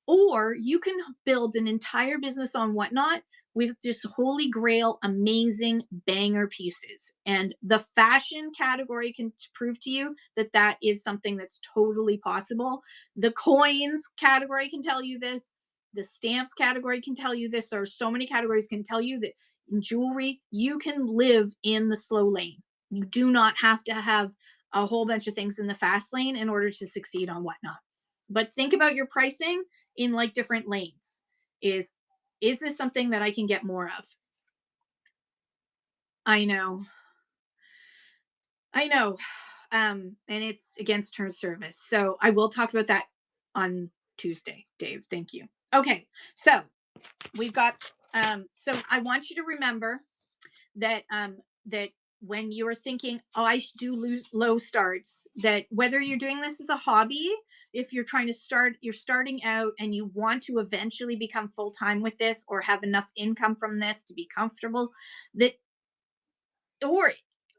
Speaker 1: Or you can build an entire business on Whatnot with just holy grail, amazing banger pieces. And the fashion category can prove to you that that is something that's totally possible. The coins category can tell you this. The stamps category can tell you this. There are so many categories can tell you that in jewelry, you can live in the slow lane. You do not have to have a whole bunch of things in the fast lane in order to succeed on Whatnot. But think about your pricing in like different lanes. Is this something that I can get more of? I know. I know. And it's against term service. So I will talk about that on Tuesday, Dave. Thank you. Okay. So we've got so I want you to remember that when you're thinking, oh, I should do low starts, that whether you're doing this as a hobby, if you're trying to you're starting out and you want to eventually become full-time with this or have enough income from this to be comfortable, that, or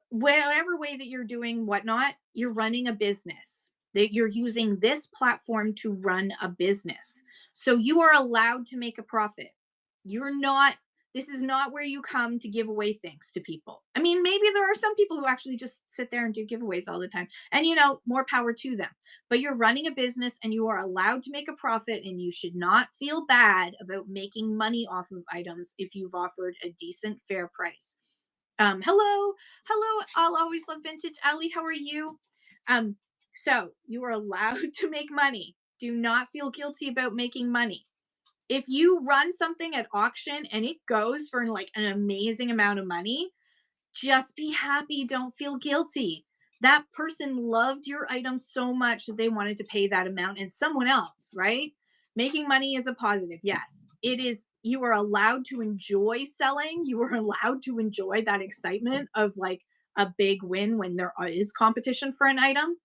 Speaker 1: whatever way that you're doing Whatnot, you're running a business, that you're using this platform to run a business. So you are allowed to make a profit. You're not, this is not where you come to give away things to people. I mean, maybe there are some people who actually just sit there and do giveaways all the time. And, more power to them. But you're running a business and you are allowed to make a profit, and you should not feel bad about making money off of items if you've offered a decent, fair price. Hello. I'll always love vintage. Ali, how are you? So you are allowed to make money. Do not feel guilty about making money. If you run something at auction and it goes for like an amazing amount of money, just be happy. Don't feel guilty. That person loved your item so much that they wanted to pay that amount, and someone else, right? Making money is a positive. Yes, it is. You are allowed to enjoy selling. You are allowed to enjoy that excitement of like a big win when there is competition for an item.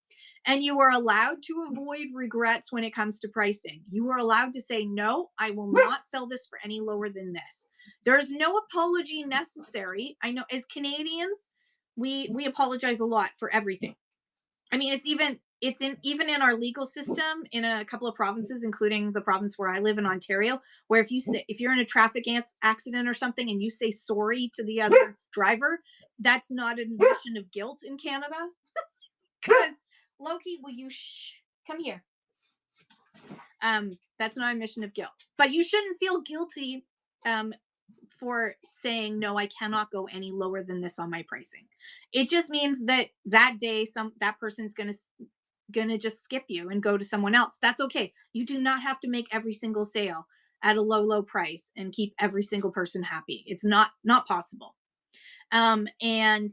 Speaker 1: And you are allowed to avoid regrets when it comes to pricing. You are allowed to say, no, I will not sell this for any lower than this. There's no apology necessary. I know as Canadians, we apologize a lot for everything. I mean, even in our legal system in a couple of provinces, including the province where I live in Ontario, where if you're in a traffic accident or something and you say sorry to the other driver, that's not an admission of guilt in Canada. Because Loki, will you come here? That's not a admission of guilt, but you shouldn't feel guilty for saying, no, I cannot go any lower than this on my pricing. It just means that day that person's gonna just skip you and go to someone else. That's okay. You do not have to make every single sale at a low price and keep every single person happy. It's not possible. And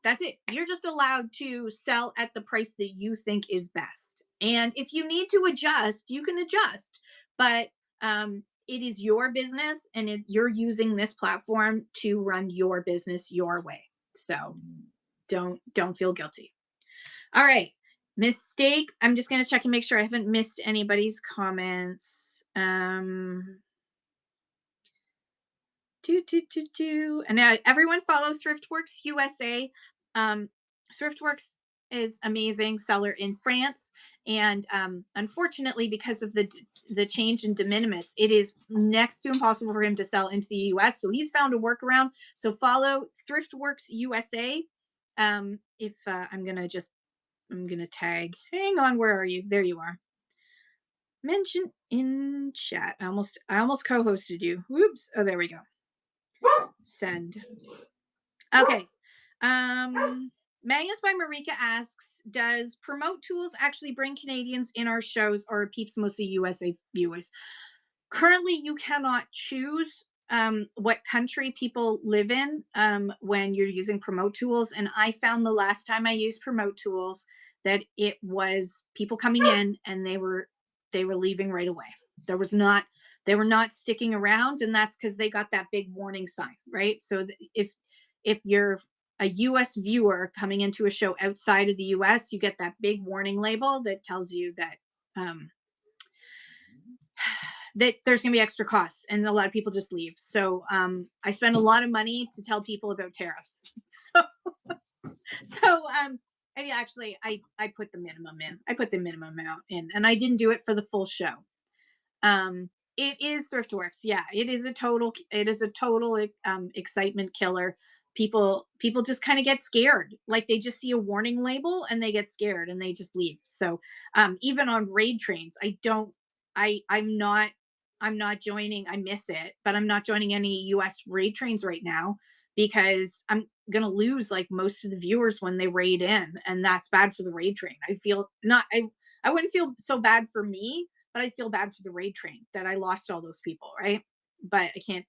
Speaker 1: That's it. You're just allowed to sell at the price that you think is best. And if you need to adjust, you can adjust. But it is your business, and you're using this platform to run your business your way. So don't feel guilty. All right. Mistake. I'm just going to check and make sure I haven't missed anybody's comments. And everyone follow Thriftworks USA. Thriftworks is amazing seller in France, and unfortunately, because of the change in de minimis, it is next to impossible for him to sell into the US. So he's found a workaround. So follow Thriftworks USA. If I'm gonna tag. Hang on, where are you? There you are. Mention in chat. I almost co-hosted you. Whoops. Oh, there we go. Send. Okay. Magnus by Marika asks, does Promote Tools actually bring Canadians in our shows, or are peeps mostly USA viewers? Currently, you cannot choose what country people live in when you're using Promote Tools. And I found the last time I used Promote Tools that it was people coming in and they were leaving right away. They were not sticking around, and that's because they got that big warning sign, right? So if you're a US viewer coming into a show outside of the US, you get that big warning label that tells you that that there's going to be extra costs, and a lot of people just leave. So I spend a lot of money to tell people about tariffs. And actually I put the minimum in. I put the minimum amount in, and I didn't do it for the full show. It is Thriftworks. Yeah, it is a total excitement killer. People just kind of get scared. Like they just see a warning label and they get scared and they just leave. So even on raid trains, I'm not joining. I miss it, but I'm not joining any US raid trains right now because I'm going to lose like most of the viewers when they raid in, and that's bad for the raid train. I wouldn't feel so bad for me, but I feel bad for the raid train that I lost all those people, right? But I can't,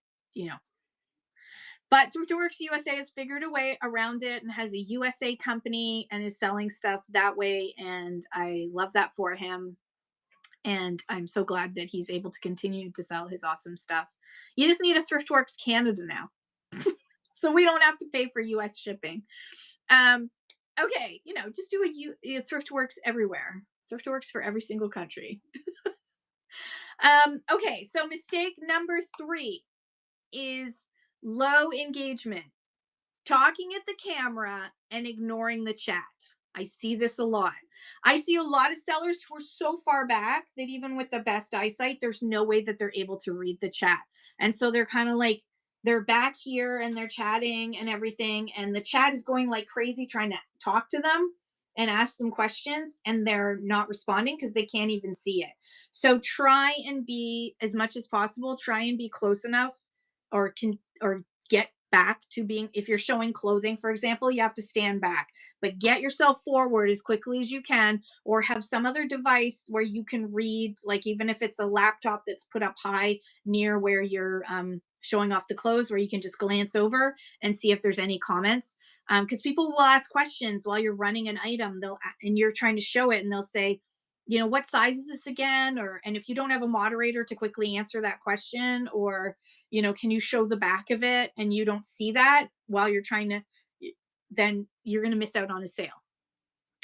Speaker 1: But Thriftworks USA has figured a way around it and has a USA company and is selling stuff that way, and I love that for him. And I'm so glad that he's able to continue to sell his awesome stuff. You just need a Thriftworks Canada now. So we don't have to pay for US shipping. Okay, just do a Thriftworks everywhere. Thriftworks for every single country. Okay, so mistake number 3 is low engagement. Talking at the camera and ignoring the chat. I see this a lot. I see a lot of sellers who are so far back that even with the best eyesight, there's no way that they're able to read the chat. And so they're kind of like, they're back here and they're chatting and everything. And the chat is going like crazy trying to talk to them and ask them questions, and they're not responding because they can't even see it. So try and be, as much as possible, try and be close enough or get back to being, if you're showing clothing, for example, you have to stand back, but get yourself forward as quickly as you can, or have some other device where you can read, like even if it's a laptop that's put up high near where you're showing off the clothes, where you can just glance over and see if there's any comments. Because people will ask questions while you're running an item, and you're trying to show it, and they'll say, what size is this again? And if you don't have a moderator to quickly answer that question, or, can you show the back of it, and you don't see that while you're trying to, then you're going to miss out on a sale.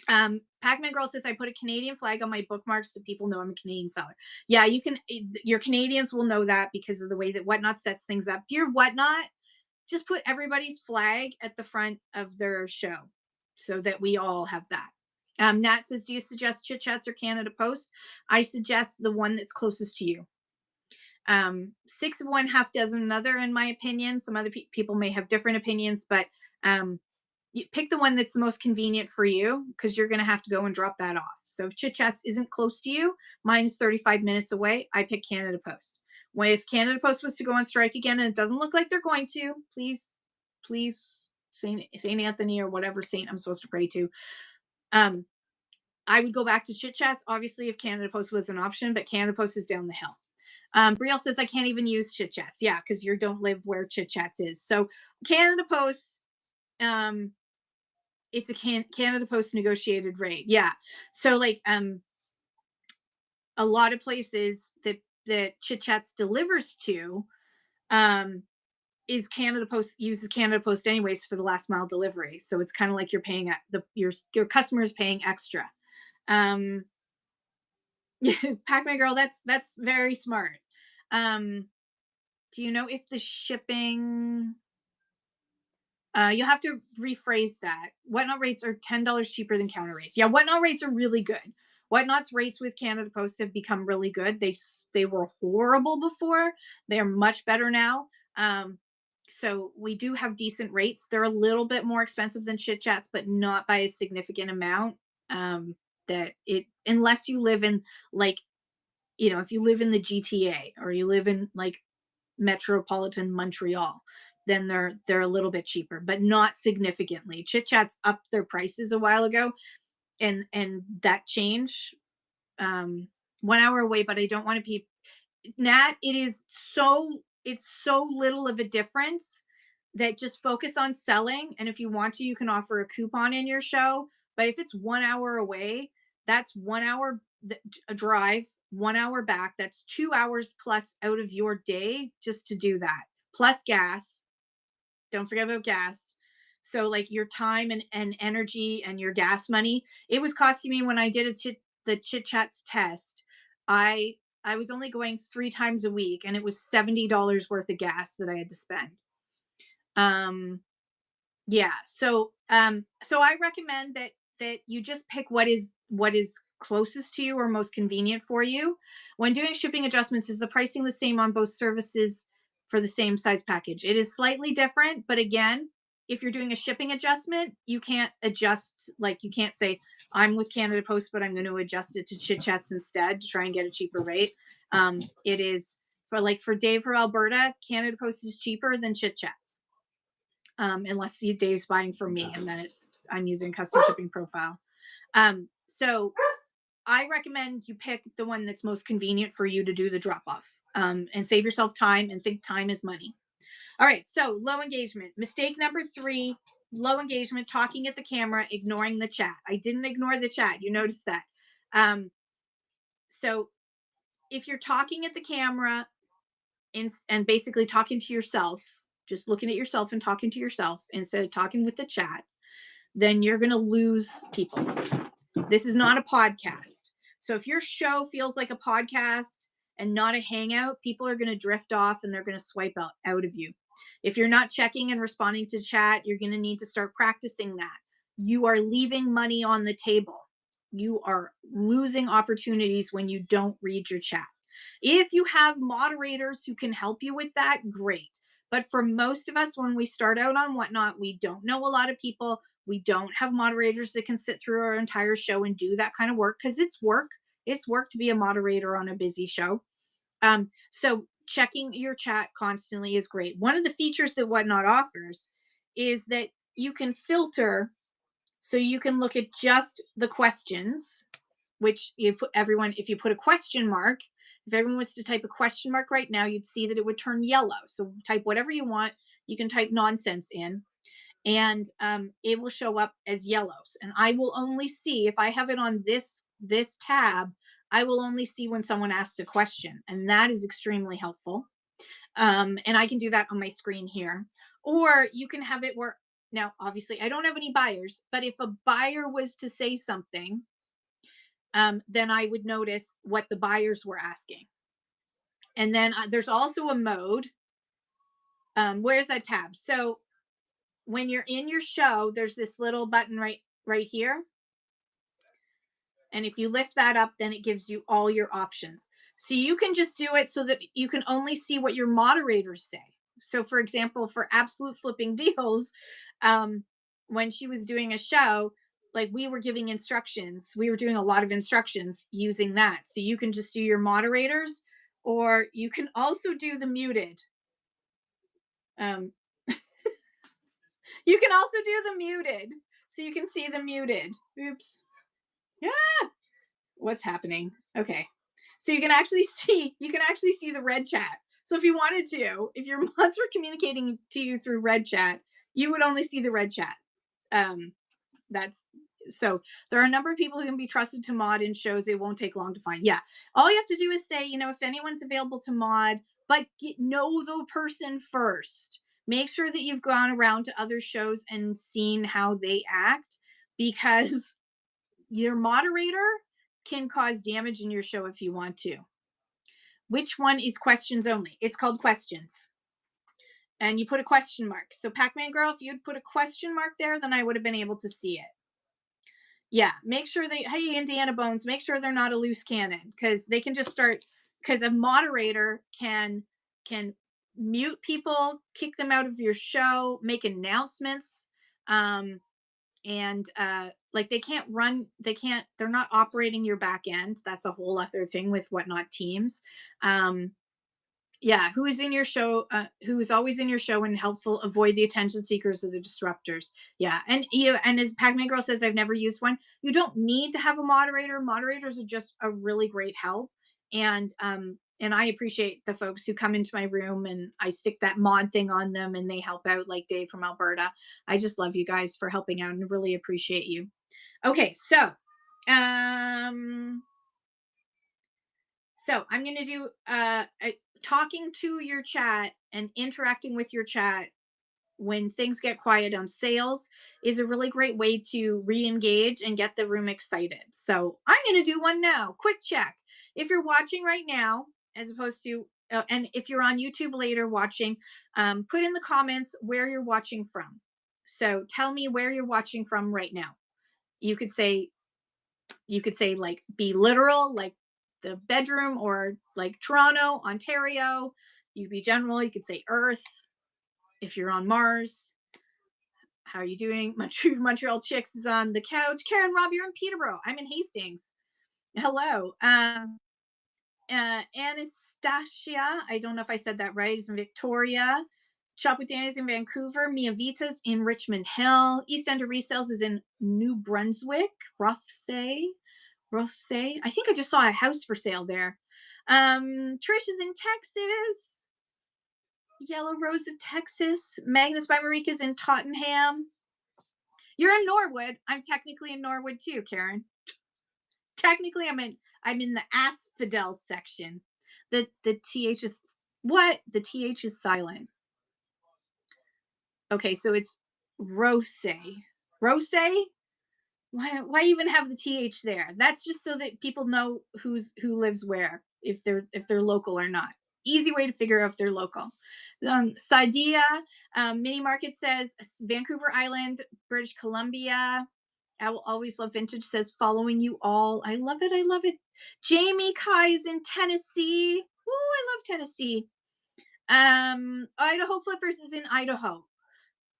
Speaker 1: Pac-Man Girl says, I put a Canadian flag on my bookmarks so people know I'm a Canadian seller. Yeah, your Canadians will know that because of the way that Whatnot sets things up. Dear Whatnot, just put everybody's flag at the front of their show so that we all have that. Nat says, do you suggest Chit Chats or Canada Post? I suggest the one that's closest to you. 6 of one, half dozen another, in my opinion. Some other people may have different opinions, but you pick the one that's the most convenient for you, because you're going to have to go and drop that off. So if Chit Chats isn't close to you, mine is 35 minutes away, I pick Canada Post. If Canada Post was to go on strike again, and it doesn't look like they're going to, please, Saint Anthony or whatever saint I'm supposed to pray to, I would go back to Chit Chats, obviously, if Canada Post was an option, but Canada Post is down the hill. Brielle says, I can't even use Chit Chats. Yeah, because you don't live where Chit Chats is. So Canada Post, It's a Canada Post negotiated rate. Yeah. So like a lot of places that Chit Chats delivers to um is Canada Post uses Canada Post anyways for the last mile delivery. So it's kind of like you're paying your customer is paying extra. Um Pac-Man girl, that's very smart. Um do you know if the shipping you'll have to rephrase that. Whatnot rates are $10 cheaper than counter rates. Yeah, whatnot rates are really good. Whatnot's rates with Canada Post have become really good. They were horrible before. They're much better now. So we do have decent rates. They're a little bit more expensive than Chit Chats, but not by a significant amount. That it unless you live in like if you live in the GTA or you live in like metropolitan Montreal, then they're a little bit cheaper, but not significantly. Chit Chats upped their prices a while ago, and that change 1 hour away, but I don't want to be Nat. It's so little of a difference that just focus on selling. And if you want to, you can offer a coupon in your show. But if it's 1 hour away, that's 1 hour a drive, 1 hour back. That's 2 hours plus out of your day just to do that. Plus gas. Don't forget about gas. So like your time and energy and your gas money. It was costing me when I did the Chit Chats test. I was only going 3 times a week and it was $70 worth of gas that I had to spend. Yeah. So I recommend that you just pick what is closest to you or most convenient for you. When doing shipping adjustments, is the pricing the same on both services for the same size package? It is slightly different, but again, if you're doing a shipping adjustment, you can't adjust, like you can't say I'm with Canada Post, but I'm going to adjust it to Chit Chats instead to try and get a cheaper rate. It is for Dave from Alberta, Canada Post is cheaper than Chit Chats. Unless Dave's buying from me, and then I'm using custom shipping profile. So I recommend you pick the one that's most convenient for you to do the drop off, and save yourself time and think time is money. All right. So low engagement. Mistake number 3, low engagement, talking at the camera, ignoring the chat. I didn't ignore the chat. You noticed that. So if you're talking at the camera and basically talking to yourself, just looking at yourself and talking to yourself instead of talking with the chat, then you're going to lose people. This is not a podcast. So if your show feels like a podcast and not a hangout, people are going to drift off and they're going to swipe out of you. If you're not checking and responding to chat, you're going to need to start practicing that. You are leaving money on the table. You are losing opportunities when you don't read your chat. If you have moderators who can help you with that, great. But for most of us, when we start out on Whatnot, we don't know a lot of people. We don't have moderators that can sit through our entire show and do that kind of work, because it's work. It's work to be a moderator on a busy show. So checking your chat constantly is great. One of the features that Whatnot offers is that you can filter, so you can look at just the questions, which if you put a question mark, if everyone was to type a question mark right now, you'd see that it would turn yellow. So type whatever you want. You can type nonsense in, and it will show up as yellows. And I will only see, if I have it on this tab, I will only see when someone asks a question, and that is extremely helpful. And I can do that on my screen here. Or you can have it where, now obviously I don't have any buyers, but if a buyer was to say something, then I would notice what the buyers were asking. And then there's also a mode. Where's that tab? So when you're in your show, there's this little button right here. And if you lift that up, then it gives you all your options. So you can just do it so that you can only see what your moderators say. So for example, for Absolute Flipping Deals, when she was doing a show, like we were giving instructions, we were doing a lot of instructions using that. So you can just do your moderators, or you can also do the muted. You can also do the muted, so you can see the muted. Oops. Yeah. What's happening? Okay. So you can actually see the red chat. So if you wanted to, if your mods were communicating to you through red chat, you would only see the red chat. That's so there are a number of people who can be trusted to mod in shows. It won't take long to find. Yeah. All you have to do is say, if anyone's available to mod, but know the person first. Make sure that you've gone around to other shows and seen how they act, because your moderator can cause damage in your show if you want to. Which one is questions only? It's called questions. And you put a question mark. So Pac-Man Girl, if you'd put a question mark there, then I would have been able to see it. Yeah, make sure hey, Indiana Bones, make sure they're not a loose cannon, because they can just start, because a moderator can mute people, kick them out of your show, make announcements, and like they're not operating your back end. That's a whole other thing with Whatnot Teams. Yeah, who is in your show, who is always in your show and helpful, avoid the attention seekers or the disruptors. Yeah, and as Pac-Man Girl says, I've never used one. You don't need to have a moderator. Moderators are just a really great help. And I appreciate the folks who come into my room and I stick that mod thing on them and they help out, like Dave from Alberta. I just love you guys for helping out and really appreciate you. Okay, so I'm going to do talking to your chat and interacting with your chat when things get quiet on sales is a really great way to re-engage and get the room excited. So I'm going to do one now. Quick check. If you're watching right now, as opposed to, and if you're on YouTube later watching, put in the comments where you're watching from. So tell me where you're watching from right now. You could say like, be literal, like the bedroom, or like Toronto, Ontario. You could be general. You could say Earth. If you're on Mars, how are you doing? Montreal Chicks is on the couch. Karen, Rob, you're in Peterborough. I'm in Hastings. Hello. Anastasia, I don't know if I said that right, is in Victoria. Shop with Danny's in Vancouver. Mia Vita's in Richmond Hill. East End of Resales is in New Brunswick. Rothsay. I think I just saw a house for sale there. Trish is in Texas. Yellow Rose of Texas. Magnus by Marika's in Tottenham. You're in Norwood. I'm technically in Norwood too, Karen. Technically, I'm in the Asphodel section. The TH is what? The TH is silent. Okay, so it's Rose. Rose? Why even have the TH there? That's just so that people know who lives where, if they're local or not. Easy way to figure out if they're local. Sadia, Mini Market says Vancouver Island, British Columbia. I will always love vintage says following you all. I love it. Jamie Kai is in Tennessee. Oh, I love Tennessee. Idaho Flippers is in Idaho.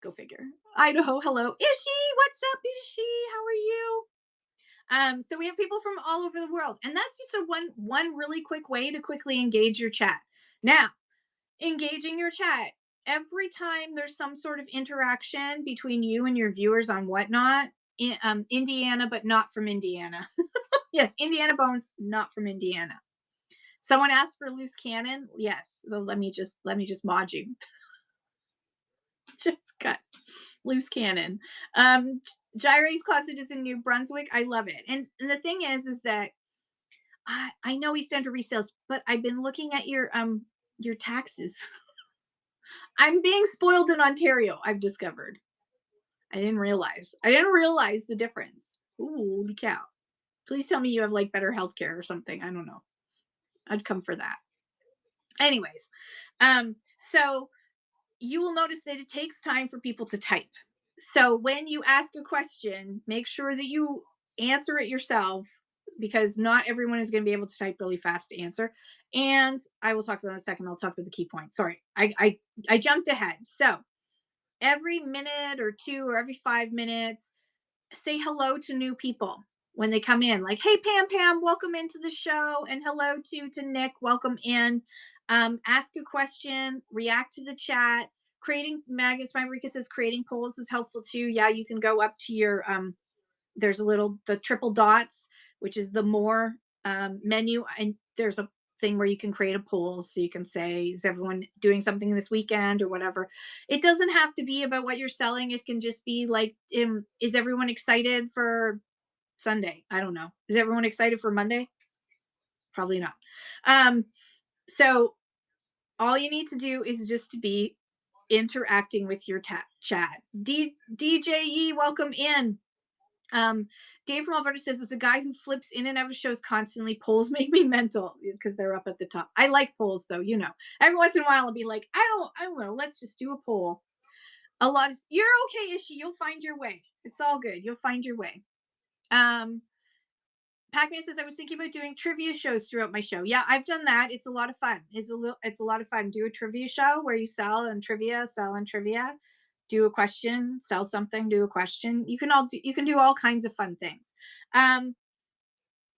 Speaker 1: Go figure. Idaho, hello. Ishi, what's up, Ishi? How are you? So we have people from all over the world, and that's just one really quick way to quickly engage your chat. Now, engaging your chat, every time there's some sort of interaction between you and your viewers on Whatnot, Indiana, but not from Indiana. Yes, Indiana Bones, not from Indiana. Someone asked for loose cannon. Yes, so let me just mod you. Just cuts. Loose cannon. Gyre's Closet is in New Brunswick. I love it. And the thing is that I know East End Resales, but I've been looking at your taxes. I'm being spoiled in Ontario, I've discovered. I didn't realize the difference. Ooh, holy cow. Please tell me you have like better healthcare or something. I don't know. I'd come for that. Anyways, so you will notice that it takes time for people to type. So when you ask a question, make sure that you answer it yourself, because not everyone is going to be able to type really fast to answer. And I will talk about it in a second. I'll talk about the key points. Sorry, I jumped ahead. So every minute or two, or every 5 minutes, say hello to new people when they come in. Like, hey, Pam, welcome into the show. And hello to Nick, welcome in. Ask a question, react to the chat. Creating, Magnus by Marika says creating polls is helpful too. Yeah, you can go up to your, there's the triple dots, which is the more menu. And there's a thing where you can create a poll. So you can say, is everyone doing something this weekend or whatever? It doesn't have to be about what you're selling. It can just be like, is everyone excited for Sunday? I don't know. Is everyone excited for Monday? Probably not. Um, so all you need to do is just to be interacting with your chat. DJE, welcome in. Um, Dave from Alberta says, "As a guy who flips in and out of shows constantly, polls make me mental because they're up at the top. I like polls though, you know. Every once in a while, I'll be like, I don't know. Let's just do a poll. A lot of you're okay, Ishi. You'll find your way. It's all good. You'll find your way." Um, Pac-Man says, "I was thinking about doing trivia shows throughout my show. Yeah, I've done that. It's a lot of fun. It's a lot of fun. Do a trivia show where you sell and trivia, do a question, sell something, do a question. You can do all kinds of fun things. Um,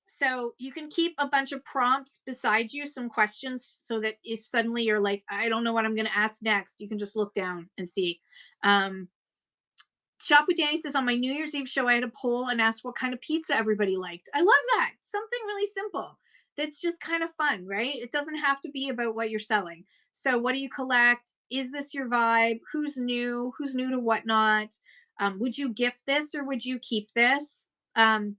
Speaker 1: so you can keep a bunch of prompts beside you, some questions, so that if suddenly you're like, I don't know what I'm going to ask next, you can just look down and see. Um, Shop with Danny says, on my New Year's Eve show, I had a poll and asked what kind of pizza everybody liked. I love that. Something really simple that's just kind of fun, right? It doesn't have to be about what you're selling. So, what do you collect? Is this your vibe? Who's new? Who's new to whatnot? Would you gift this or would you keep this? And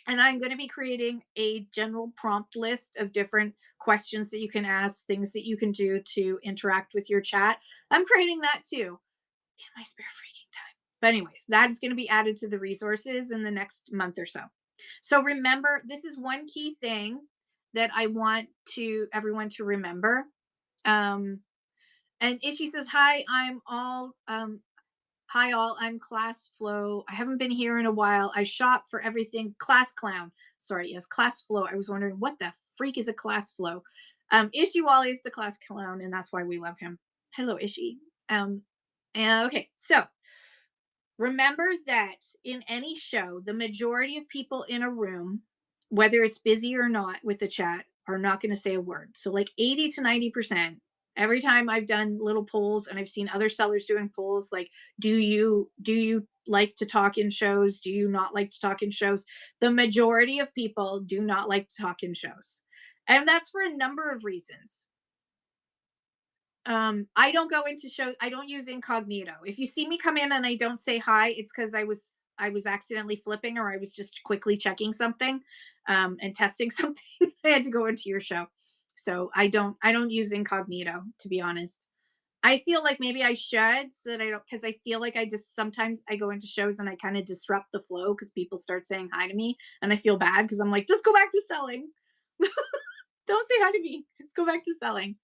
Speaker 1: I'm going to be creating a general prompt list of different questions that you can ask, things that you can do to interact with your chat. I'm creating that too in my spare freaking time. But anyways, that's going to be added to the resources in the next month or so. So remember, this is one key thing that I want to everyone to remember. Um, and Ishi says, hi all, I'm Class Flow. I haven't been here in a while. I shop for everything. Class Clown. Sorry, yes, Class Flow. I was wondering what the freak is a Class Flow. Ishi Wally is the Class Clown, and that's why we love him. Hello, Ishi. And okay, so remember that in any show, the majority of people in a room, whether it's busy or not with the chat, are not going to say a word. So, like 80 to 90%. Every time I've done little polls and I've seen other sellers doing polls, like, do you like to talk in shows? Do you not like to talk in shows? The majority of people do not like to talk in shows. And that's for a number of reasons. I don't go into shows. I don't use incognito. If you see me come in and I don't say hi, it's because I was accidentally flipping or I was just quickly checking something and testing something. I had to go into your show. So I don't use incognito, to be honest. I feel like maybe I should, so that I don't, because I feel like I just sometimes I go into shows and I kind of disrupt the flow because people start saying hi to me and I feel bad because I'm like, just go back to selling. Don't say hi to me. Just go back to selling.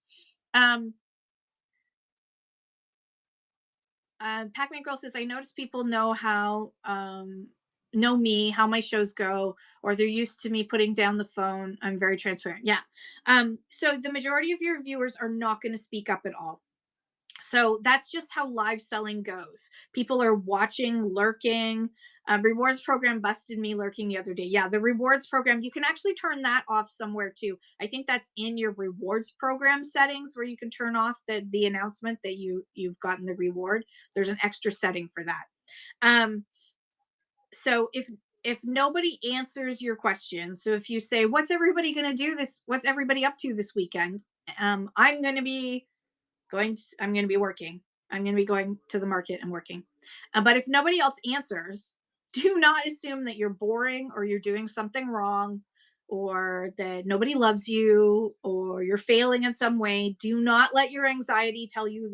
Speaker 1: Um, Pac-Man Girl says, I notice people know me, how my shows go, or they're used to me putting down the phone. I'm very transparent. Yeah. So the majority of your viewers are not going to speak up at all. So that's just how live selling goes. People are watching, lurking. Rewards program busted me lurking the other day. Yeah, the rewards program, you can actually turn that off somewhere too. I think that's in your rewards program settings where you can turn off the announcement that you've gotten the reward. There's an extra setting for that. So if nobody answers your question, so if you say, what's everybody going to do this? What's everybody up to this weekend? I'm going to be I'm going to be working. I'm going to be going to the market and working. But if nobody else answers, do not assume that you're boring or you're doing something wrong or that nobody loves you or you're failing in some way. Do not let your anxiety tell you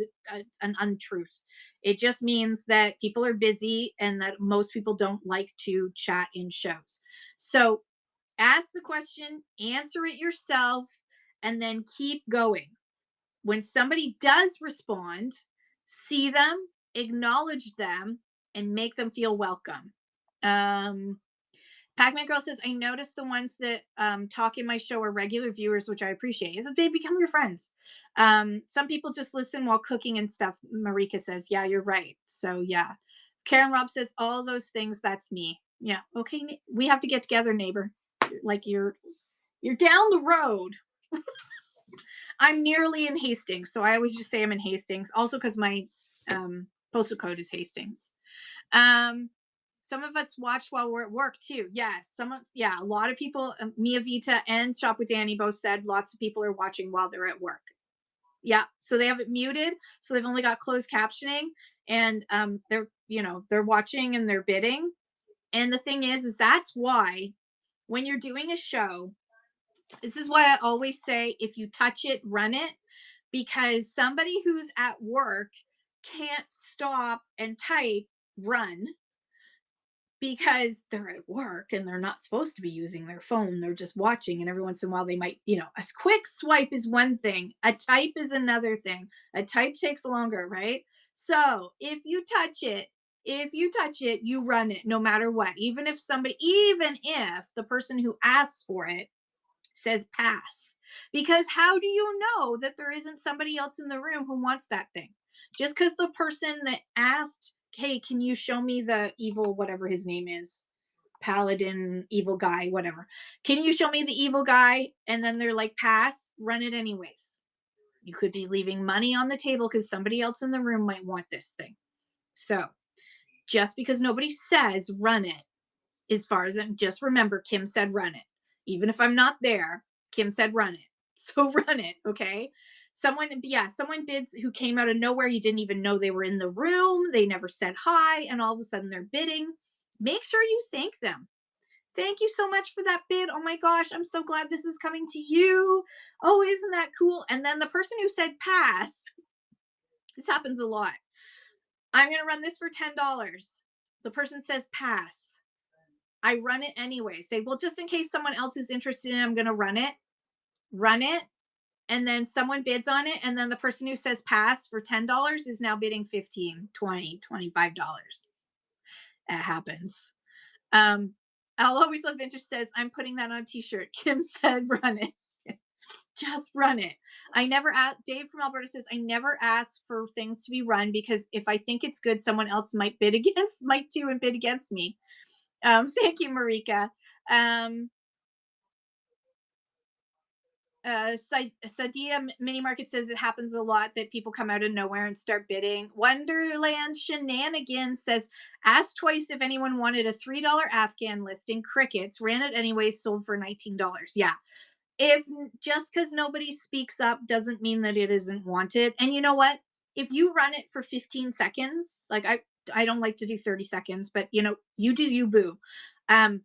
Speaker 1: an untruth. It just means that people are busy and that most people don't like to chat in shows. So ask the question, answer it yourself, and then keep going. When somebody does respond, see them, acknowledge them, and make them feel welcome. Pac-Man Girl says, I noticed the ones that talk in my show are regular viewers, which I appreciate. They become your friends. Some people just listen while cooking and stuff. Marika says, yeah, you're right. So yeah. Karen Robb says, all those things, that's me. Yeah. Okay. We have to get together, neighbor. Like you're down the road. I'm nearly in Hastings, so I always just say I'm in Hastings. Also, because my postal code is Hastings. Some of us watch while we're at work too. Yes, yeah, a lot of people, Mia Vita and Shop with Danny both said lots of people are watching while they're at work. Yeah, so they have it muted, so they've only got closed captioning, and they're watching and they're bidding. And the thing is that's why when you're doing a show, this is why I always say if you touch it, run it, because somebody who's at work can't stop and type run because they're at work and they're not supposed to be using their phone. They're just watching. And every once in a while, they might, a quick swipe is one thing, a type is another thing. A type takes longer, right? So if you touch it, you run it no matter what. Even if the person who asks for it says pass. Because how do you know that there isn't somebody else in the room who wants that thing? Just because the person that asked, hey, can you show me the evil, whatever his name is, paladin, evil guy, whatever. Can you show me the evil guy? And then they're like, pass, run it anyways. You could be leaving money on the table because somebody else in the room might want this thing. So just because nobody says run it, as far as just remember, Kim said run it. Even if I'm not there, Kim said run it. So run it, okay? Someone bids who came out of nowhere. You didn't even know they were in the room. They never said hi, and all of a sudden they're bidding. Make sure you thank them. Thank you so much for that bid. Oh my gosh, I'm so glad this is coming to you. Oh, isn't that cool? And then the person who said pass, this happens a lot. I'm going to run this for $10. The person says pass. I run it anyway. Say, well, just in case someone else is interested in it, I'm going to run it. Run it. And then someone bids on it. And then the person who says pass for $10 is now bidding $15, $20, $25. It happens. I'll always love interest says, I'm putting that on a t-shirt. Kim said, run it. Just run it. I never ask. Dave from Alberta says, I never ask for things to be run because if I think it's good, someone else might bid against me. Thank you, Marika. Sadia Mini Market says it happens a lot that people come out of nowhere and start bidding. Wonderland Shenanigans says, asked twice if anyone wanted a $3 Afghan listing. Crickets. Ran it anyway, sold for $19. Yeah. If just because nobody speaks up doesn't mean that it isn't wanted. And you know what? If you run it for 15 seconds, like I don't like to do 30 seconds, but you do you, boo. I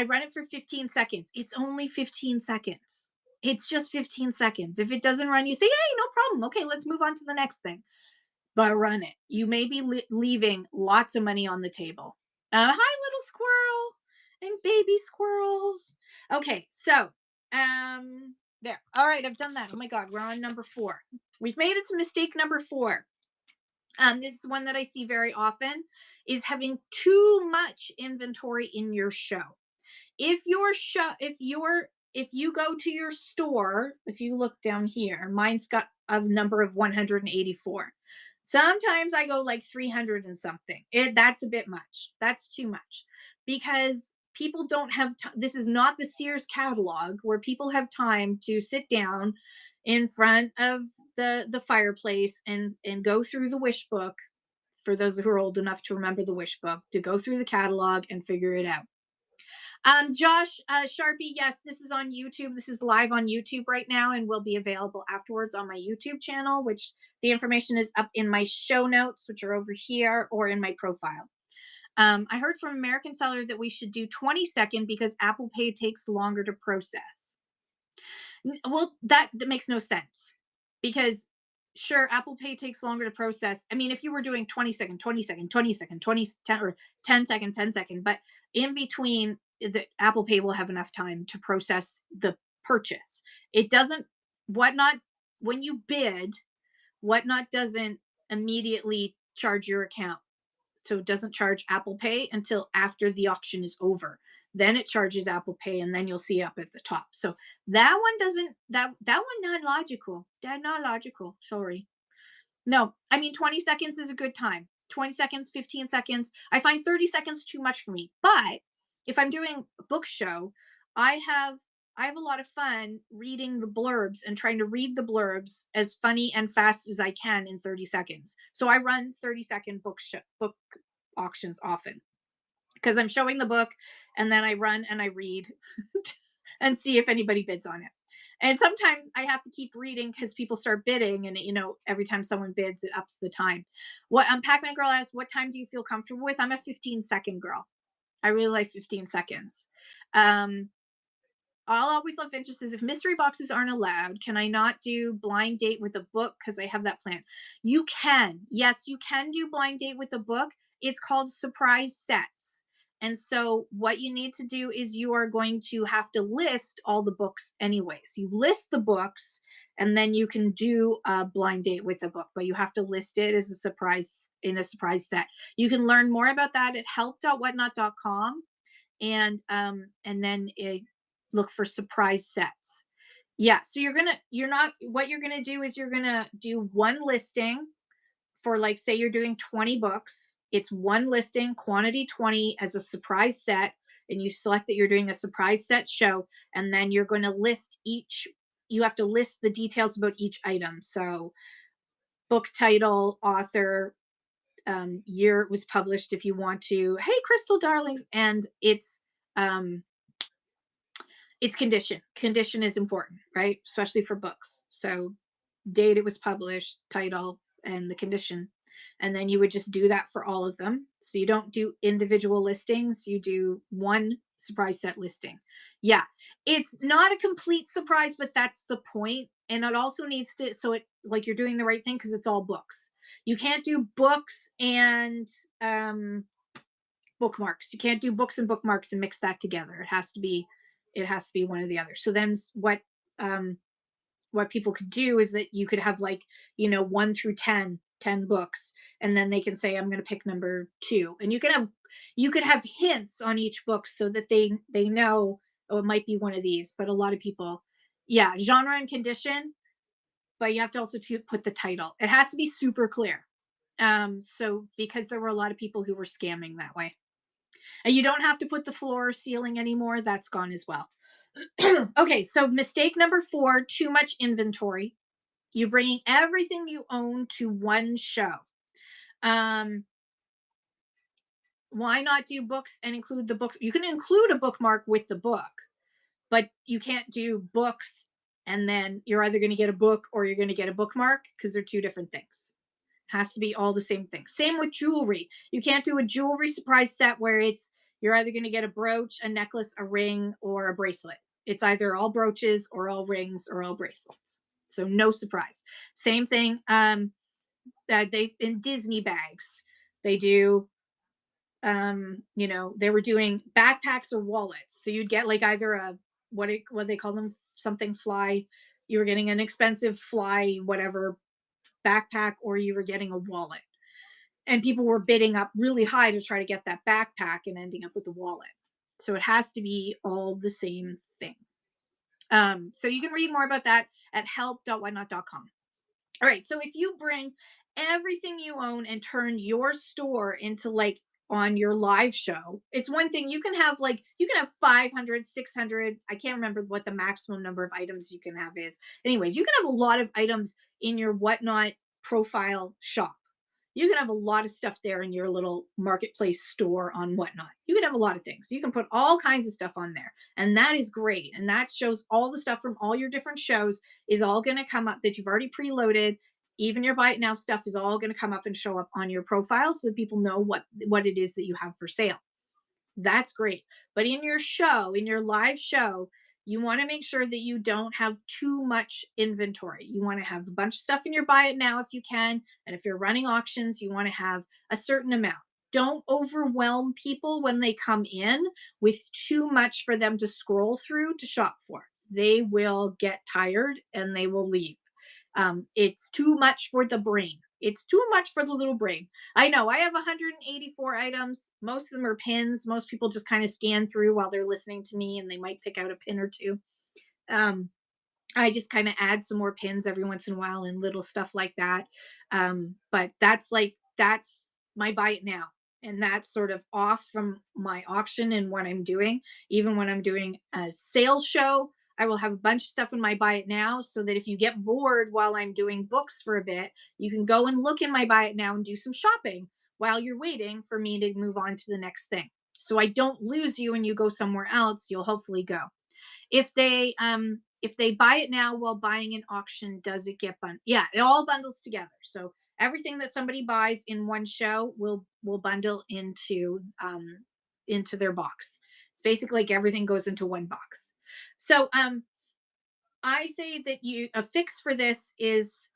Speaker 1: run it for 15 seconds. It's only 15 seconds. It's just 15 seconds. If it doesn't run, you say, hey, no problem. Okay, let's move on to the next thing. But run it. You may be leaving lots of money on the table. Hi, little squirrel and baby squirrels. Okay, so there. All right, I've done that. Oh my God, we're on number 4. We've made it to mistake number 4. This is one that I see very often, is having too much inventory in your show. If you go to your store, if you look down here, mine's got a number of 184. Sometimes I go like 300 and something. That's a bit much. That's too much because people don't have time. This is not the Sears catalog where people have time to sit down in front of the fireplace and go through the wish book. For those who are old enough to remember the wish book, to go through the catalog and figure it out. Josh Sharpie, yes, this is on YouTube. This is live on YouTube right now and will be available afterwards on my YouTube channel, which the information is up in my show notes, which are over here, or in my profile. I heard from American Seller that we should do 20-second because Apple Pay takes longer to process. Well, that makes no sense because sure, Apple Pay takes longer to process. I mean, if you were doing 20-second, 20-second, 20-second, 10 or 10-second, 10-second, but in between, the Apple Pay will have enough time to process the purchase. It doesn't, Whatnot, when you bid, Whatnot doesn't immediately charge your account. So it doesn't charge Apple Pay until after the auction is over. Then it charges Apple Pay, and then you'll see up at the top. So that one doesn't, that one not logical. That's not logical. Sorry. No, I mean, 20 seconds is a good time. 20 seconds, 15 seconds. I find 30 seconds too much for me. But if I'm doing a book show, I have a lot of fun reading the blurbs and trying to read the blurbs as funny and fast as I can in 30 seconds. So I run 30-second book auctions often. because I'm showing the book and then I run and I read and see if anybody bids on it. And sometimes I have to keep reading because people start bidding, and every time someone bids, it ups the time. What Pac-Man Girl asks, what time do you feel comfortable with? I'm a 15-second girl. I really like 15 seconds. Um, I'll always love interest is if mystery boxes aren't allowed, can I not do blind date with a book because I have that plan? You can. Yes, you can do blind date with a book. It's called surprise sets. And so what you need to do is you are going to have to list all the books anyways. You list the books and then you can do a blind date with a book, but you have to list it as a surprise in a surprise set. You can learn more about that at help.whatnot.com, and then look for surprise sets. Yeah, so what you're gonna do is you're gonna do one listing for, like, say you're doing 20 books. It's one listing, quantity 20 as a surprise set, and you select that you're doing a surprise set show, and then you're going to list each. You have to list the details about each item. So book title, author, year it was published if you want to. Hey, Crystal Darlings, and um it's condition. Condition is important, right? Especially for books. So date it was published, title, and the condition. And then you would just do that for all of them. So you don't do individual listings, you do one surprise set listing. Yeah. It's not a complete surprise, but that's the point. And it also needs to, so it, like, you're doing the right thing because it's all books. You can't do books and bookmarks. You can't do books and bookmarks and mix that together. It has to be one or the other. So then what people could do is that you could have, like, 1 through 10 books, and then they can say, I'm going to pick number 2, and you could have hints on each book so that they know, oh, it might be one of these. But a lot of people, yeah, genre and condition, but you have to also put the title. It has to be super clear. So because there were a lot of people who were scamming that way. And you don't have to put the floor or ceiling anymore. That's gone as well. Okay, so mistake number 4, too much inventory. You're bringing everything you own to one show. Um, why not do books and include the books? You can include a bookmark with the book, but you can't do books and then you're either going to get a book or you're going to get a bookmark, because they're two different things. Has to be all the same thing. Same with jewelry. You can't do a jewelry surprise set where you're either going to get a brooch, a necklace, a ring, or a bracelet. It's either all brooches or all rings or all bracelets. So no surprise. Same thing. They in Disney bags, they do. They were doing backpacks or wallets. So you'd get, like, either a what they call them, something fly. You were getting an expensive fly whatever backpack, or you were getting a wallet. And people were bidding up really high to try to get that backpack and ending up with the wallet. So it has to be all the same thing. So you can read more about that at help.whatnot.com. All right. So if you bring everything you own and turn your store into, like, on your live show, it's one thing. You can have 500, 600. I can't remember what the maximum number of items you can have is. Anyways, you can have a lot of items in your Whatnot profile shop. You can have a lot of stuff there in your little marketplace store on Whatnot. You can have a lot of things. You can put all kinds of stuff on there. And that is great. And that shows all the stuff from all your different shows is all going to come up that you've already preloaded. Even your Buy It Now stuff is all going to come up and show up on your profile so that people know what it is that you have for sale. That's great. But in your live show, you want to make sure that you don't have too much inventory. You want to have a bunch of stuff in your Buy It Now if you can. And if you're running auctions, you want to have a certain amount. Don't overwhelm people when they come in with too much for them to scroll through to shop for. They will get tired and they will leave. It's too much for the brain. It's too much for the little brain. I know I have 184 items. Most of them are pins. Most people just kind of scan through while they're listening to me and they might pick out a pin or two. I just kind of add some more pins every once in a while and little stuff like that. But that's my Buy It Now. And that's sort of off from my auction and what I'm doing. Even when I'm doing a sales show, I will have a bunch of stuff in my Buy It Now so that if you get bored while I'm doing books for a bit, you can go and look in my Buy It Now and do some shopping while you're waiting for me to move on to the next thing. so I don't lose you and you go somewhere else. You'll hopefully go. If they buy it now while buying an auction, does it get yeah, it all bundles together. So everything that somebody buys in one show will bundle into their box. It's basically like everything goes into one box. So I say that you a fix for this is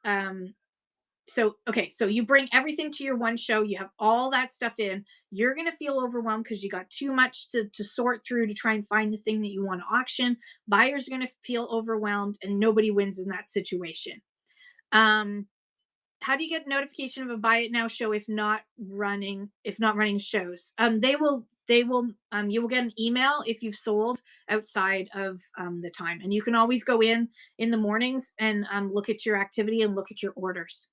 Speaker 1: so okay, so you bring everything to your one show, you have all that stuff in. You're going to feel overwhelmed because you got too much to sort through to try and find the thing that you want to auction. Buyers are going to feel overwhelmed and nobody wins in that situation. um how do you get notification of a buy it now show if not running shows? You will get an email if you've sold outside of the time, and you can always go in the mornings and look at your activity and look at your orders.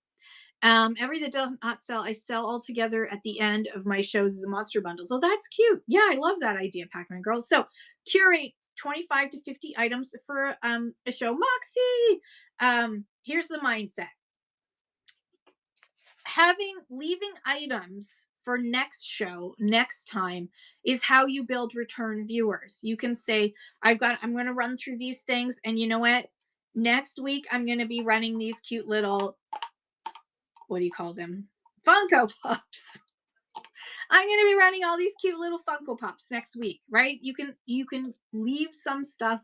Speaker 1: Every that does not sell, I sell altogether at the end of my shows as a monster bundle. So that's cute. Yeah, I love that idea, Pac-Man Girl. So curate 25 to 50 items for a show. Moxie, here's the mindset. Leaving items for next show, next time, is how you build return viewers. You can say, I'm going to run through these things, and you know what? Next week, I'm going to be running these cute little, what do you call them? Funko Pops. I'm going to be running all these cute little Funko Pops next week, right? You can leave some stuff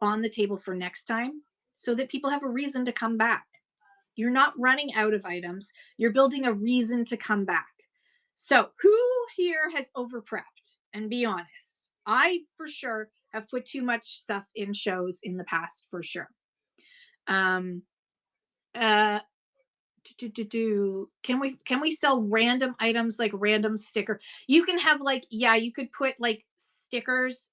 Speaker 1: on the table for next time so that people have a reason to come back. You're not running out of items. You're building a reason to come back. So, who here has over prepped? And be honest. I, for sure, have put too much stuff in shows in the past, for sure. Um, uh, can we sell random items, like random sticker? You can have, like, yeah, you could put like stickers,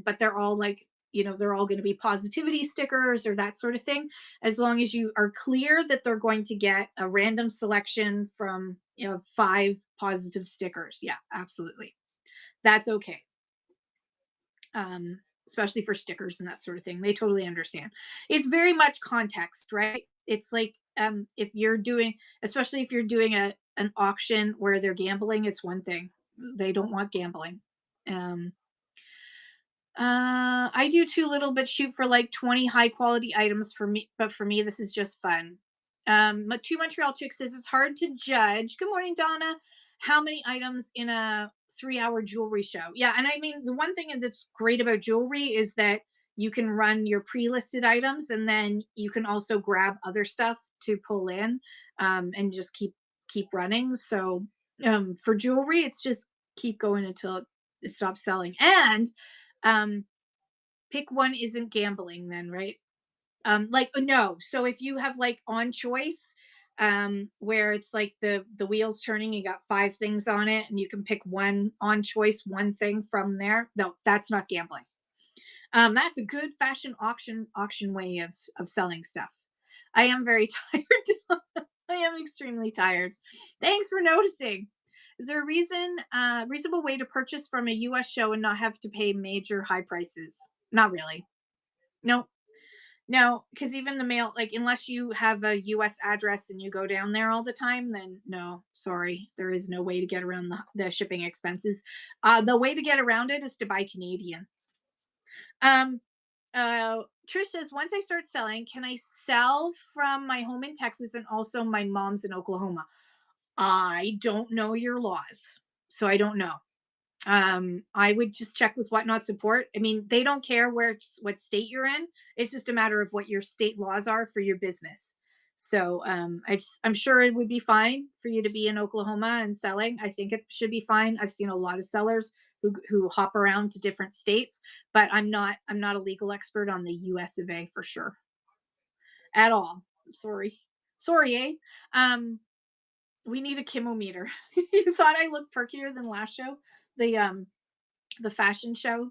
Speaker 1: but they're all like, they're all going to be positivity stickers or that sort of thing, as long as you are clear that they're going to get a random selection from 5 positive stickers. Yeah, absolutely, that's okay. Especially for stickers and that sort of thing. They totally understand. It's very much context, right? It's like, if you're doing, especially if you're doing an auction where they're gambling, it's one thing. They don't want gambling. Um, I do too little, but shoot for like 20 high quality items for me. But for me, this is just fun. Two Montreal Chick says it's hard to judge. Good morning, Donna. How many items in a 3-hour jewelry show? Yeah, and I mean, the one thing that's great about jewelry is that you can run your pre-listed items, and then you can also grab other stuff to pull in, and just keep running. So for jewelry, it's just keep going until it stops selling. And um pick one isn't gambling then, right? Like, no, so if you have like on choice, where it's like the wheels turning, you got 5 things on it and you can pick one on choice, one thing from there. No, that's not gambling. That's a good fashion auction way of selling stuff. I am very tired. I am extremely tired. Thanks for noticing. Is there a reasonable way to purchase from a US show and not have to pay major high prices? Not really. No, no, because even the mail, like, unless you have a US address and you go down there all the time, then no, sorry, there is no way to get around the shipping expenses. The way to get around it is to buy Canadian. Um, Trish says, once I start selling, can I sell from my home in Texas and also my mom's in Oklahoma? I don't know your laws, so I don't know. I would just check with Whatnot Support. I mean, they don't care what state you're in. It's just a matter of what your state laws are for your business. So I'm sure it would be fine for you to be in Oklahoma and selling. I think it should be fine. I've seen a lot of sellers who hop around to different states, but I'm not a legal expert on the US of A for sure at all. I'm sorry. Sorry, eh? We need a chemometer. You thought I looked perkier than last show? The the fashion show.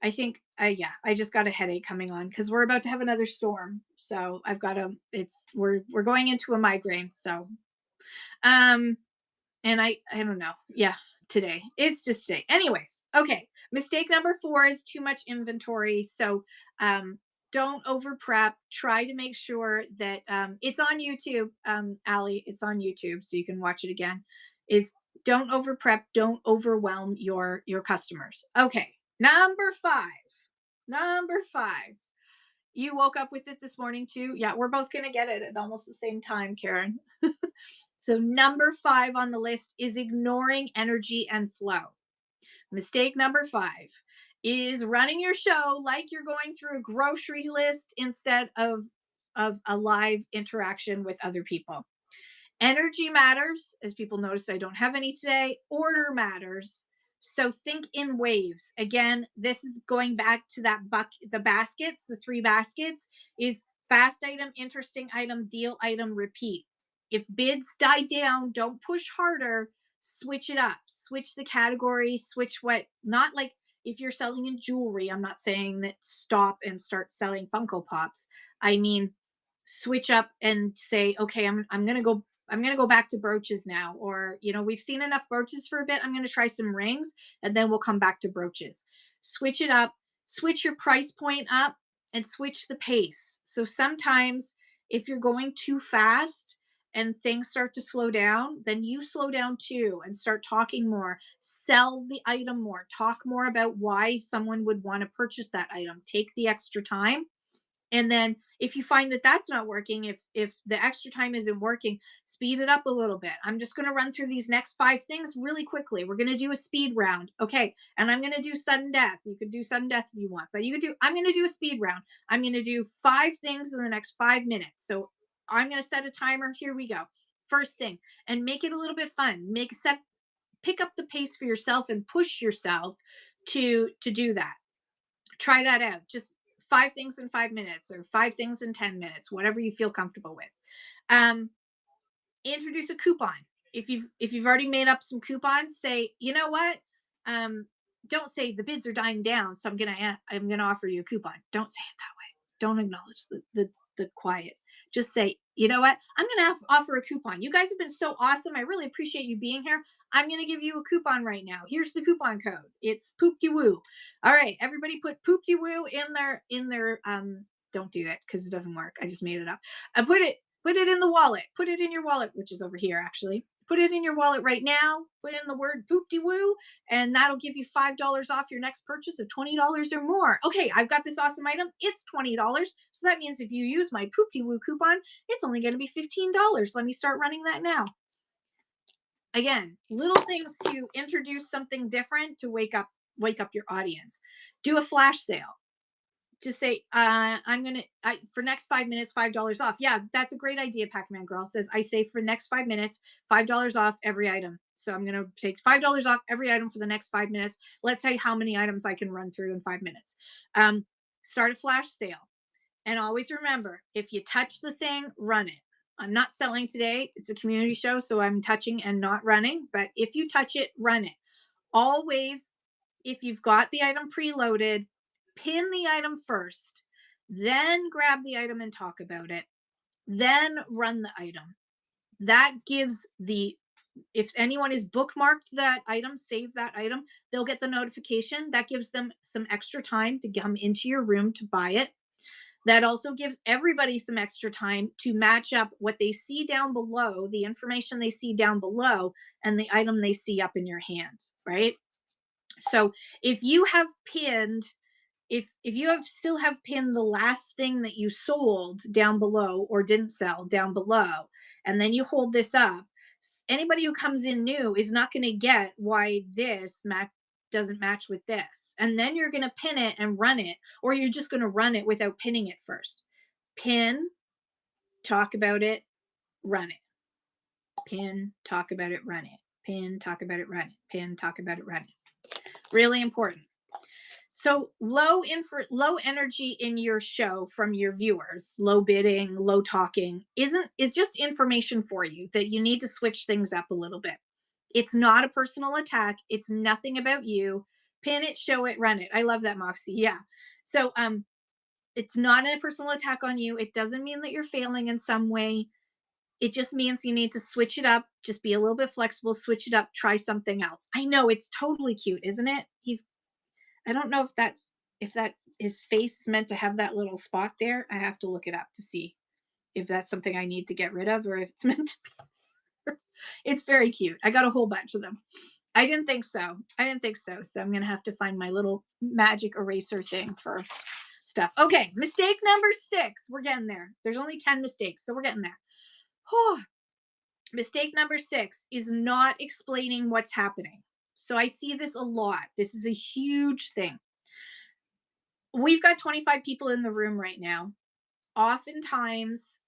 Speaker 1: I think yeah, I just got a headache coming on because we're about to have another storm. So I've got a it's we're going into a migraine. So um and I don't know. Yeah, today. It's just today. Anyways, okay. Mistake number 4 is too much inventory. So don't over prep. Try to make sure that it's on YouTube. Allie, it's on YouTube, so you can watch it again. Is Don't over prep, don't overwhelm your customers. Okay, number 5. Number 5. You woke up with it this morning too? Yeah, we're both going to get it at almost the same time, Karen. So number 5 on the list is ignoring energy and flow. Mistake number 5 is running your show like you're going through a grocery list instead of a live interaction with other people. Energy matters, as people notice I don't have any today. Order matters. So think in waves. Again, this is going back to the baskets, the 3 baskets is fast item, interesting item, deal item, repeat. If bids die down, don't push harder, switch it up. Switch the category, switch what, not like if you're selling in jewelry, I'm not saying that stop and start selling Funko Pops. I mean, switch up and say, okay, I'm going to go back to brooches now. Or, we've seen enough brooches for a bit. I'm going to try some rings and then we'll come back to brooches. Switch it up, switch your price point up and switch the pace. So sometimes if you're going too fast and things start to slow down, then you slow down too and start talking more, sell the item more, talk more about why someone would want to purchase that item, take the extra time. And then if you find that that's not working, if the extra time isn't working, speed it up a little bit. I'm just going to run through these next 5 things really quickly. We're going to do a speed round. Okay. And I'm going to do sudden death. You could do sudden death if you want, but I'm going to do a speed round. I'm going to do 5 things in the next 5 minutes. So I'm going to set a timer. Here we go. First thing, and make it a little bit fun. Pick up the pace for yourself and push yourself to do that. Try that out. Just 5 things in 5 minutes or 5 things in 10 minutes, whatever you feel comfortable with. Introduce a coupon. If you've already made up some coupons, say, you know what? Don't say the bids are dying down, so I'm gonna offer you a coupon. Don't say it that way. Don't acknowledge the quiet. Just say, you know what? I'm gonna offer a coupon. You guys have been so awesome. I really appreciate you being here. I'm going to give you a coupon right now. Here's the coupon code. It's poop-de-woo. All right, everybody put poop-de-woo in their don't do that because it doesn't work. I just made it up. Put it in the wallet. Put it in your wallet, which is over here actually. Put it in your wallet right now. Put in the word poop-de-woo and that'll give you $5 off your next purchase of $20 or more. Okay, I've got this awesome item. It's $20. So that means if you use my poop-de-woo coupon, it's only going to be $15. Let me start running that now. Again, little things to introduce something different to wake up your audience. Do a flash sale. Just say, for next 5 minutes, $5 off. Yeah, that's a great idea. Pac-Man Girl says, I say for next 5 minutes, $5 off every item. So I'm going to take $5 off every item for the next 5 minutes. Let's say how many items I can run through in 5 minutes. Start a flash sale. And always remember, if you touch the thing, run it. I'm not selling today. It's a community show, so I'm touching and not running. But if you touch it, run it. Always, if you've got the item preloaded, pin the item first, then grab the item and talk about it, then run the item. That gives if anyone is bookmarked that item, save that item, they'll get the notification. That gives them some extra time to come into your room to buy it. That also gives everybody some extra time to match up what they see down below, the information they see down below, and the item they see up in your hand, right? So if you have pinned, if you have still have pinned the last thing that you sold down below or didn't sell down below, and then you hold this up, anybody who comes in new is not going to get why this doesn't match with this. And then you're going to pin it and run it, or you're just going to run it without pinning it first. Pin, talk about it, run it. Pin, talk about it, run it. Pin, talk about it, run it. Pin, talk about it, run it. Really important. So low energy in your show from your viewers, low bidding, low talking is just information for you that you need to switch things up a little bit. It's not a personal attack. It's nothing about you. Pin it, show it, run it. I love that, Moxie. Yeah. So it's not a personal attack on you. It doesn't mean that you're failing in some way. It just means you need to switch it up. Just be a little bit flexible, switch it up, try something else. I know it's totally cute, isn't it? I don't know if that his face is meant to have that little spot there. I have to look it up to see if that's something I need to get rid of or if it's meant to be. It's very cute. I got a whole bunch of them. I didn't think so. I didn't think so. So I'm going to have to find my little magic eraser thing for stuff. Okay, mistake number 6. We're getting there. There's only 10 mistakes, so we're getting there. Oh, mistake number 6 is not explaining what's happening. So I see this a lot. This is a huge thing. We've got 25 people in the room right now. Oftentimes,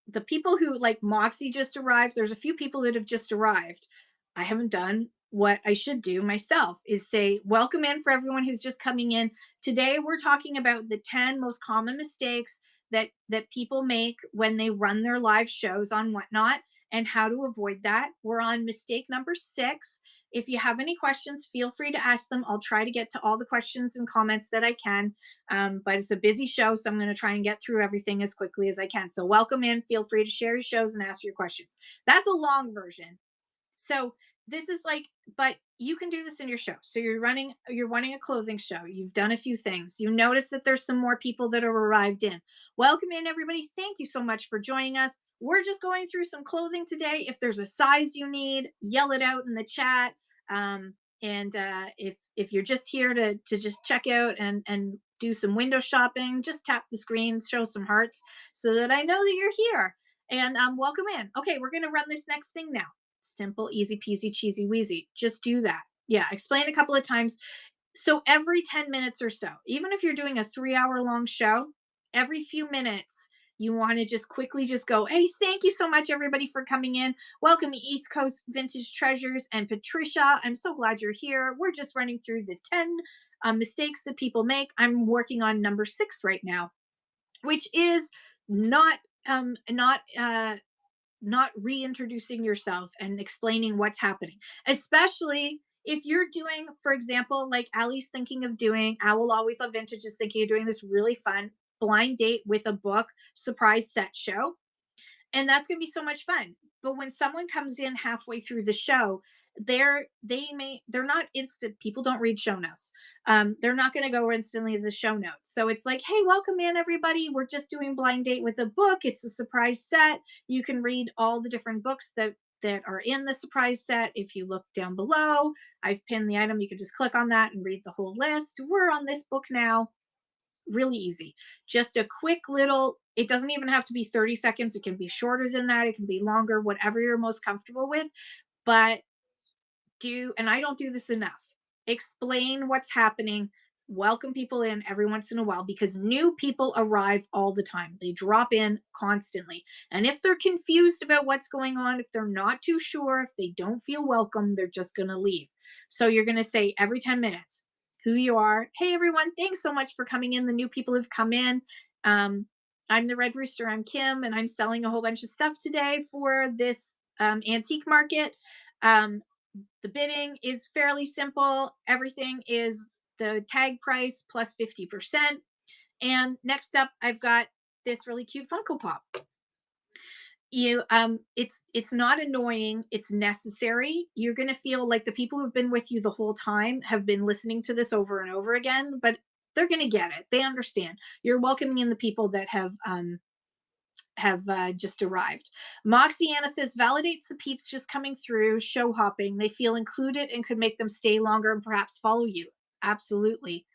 Speaker 1: the people who, like Moxie just arrived, there's a few people that have just arrived. I haven't done what I should do myself, is say welcome in for everyone who's just coming in. Today we're talking about the 10 most common mistakes that people make when they run their live shows on Whatnot, and how to avoid that. We're on mistake number 6. If you have any questions, feel free to ask them. I'll try to get to all the questions and comments that I can. But it's a busy show, so I'm going to try and get through everything as quickly as I can. So welcome in. Feel free to share your shows and ask your questions. That's a long version. So this is like, but you can do this in your show. So you're wanting a clothing show. You've done a few things. You notice that there's some more people that have arrived in. Welcome in, everybody. Thank you so much for joining us. We're just going through some clothing today. If there's a size you need, yell it out in the chat. And if you're just here to just check out and do some window shopping, just tap the screen, show some hearts so that I know that you're here. And welcome in. Okay, we're going to run this next thing now. Simple, easy peasy, cheesy wheezy. Just do that. Yeah, explain a couple of times. So every 10 minutes or so, even if you're doing a 3-hour long show, every few minutes, you want to just quickly just go, hey, thank you so much, everybody, for coming in. Welcome, East Coast Vintage Treasures and Patricia. I'm so glad you're here. We're just running through the 10 mistakes that people make. I'm working on number 6 right now, which is not reintroducing yourself and explaining what's happening, especially if you're doing, for example, like Allie's thinking of doing, I Will Always Love Vintage is thinking of doing this really fun blind date with a book surprise set show. And that's going to be so much fun. But when someone comes in halfway through the show, they're not instant. People don't read show notes. They're not going to go instantly to the show notes. So it's like, hey, welcome in, everybody. We're just doing blind date with a book. It's a surprise set. You can read all the different books that are in the surprise set. If you look down below, I've pinned the item. You can just click on that and read the whole list. We're on this book now. Really easy. Just a quick little, it doesn't even have to be 30 seconds. It can be shorter than that. It can be longer, whatever you're most comfortable with. But and I don't do this enough, explain what's happening, welcome people in every once in a while, because new people arrive all the time. They drop in constantly. And if they're confused about what's going on, if they're not too sure, if they don't feel welcome, they're just going to leave. So you're going to say every 10 minutes who you are. Hey, everyone, thanks so much for coming in. The new people have come in. I'm the Red Rooster. I'm Kim, and I'm selling a whole bunch of stuff today for this antique market. The bidding is fairly simple. Everything is the tag price plus 50%. And next up, I've got this really cute Funko Pop. It's not annoying. It's necessary. You're going to feel like the people who've been with you the whole time have been listening to this over and over again, but they're going to get it. They understand. You're welcoming in the people that have just arrived. Moxie Anna says, validates the peeps just coming through, show hopping. They feel included and could make them stay longer and perhaps follow you. Absolutely.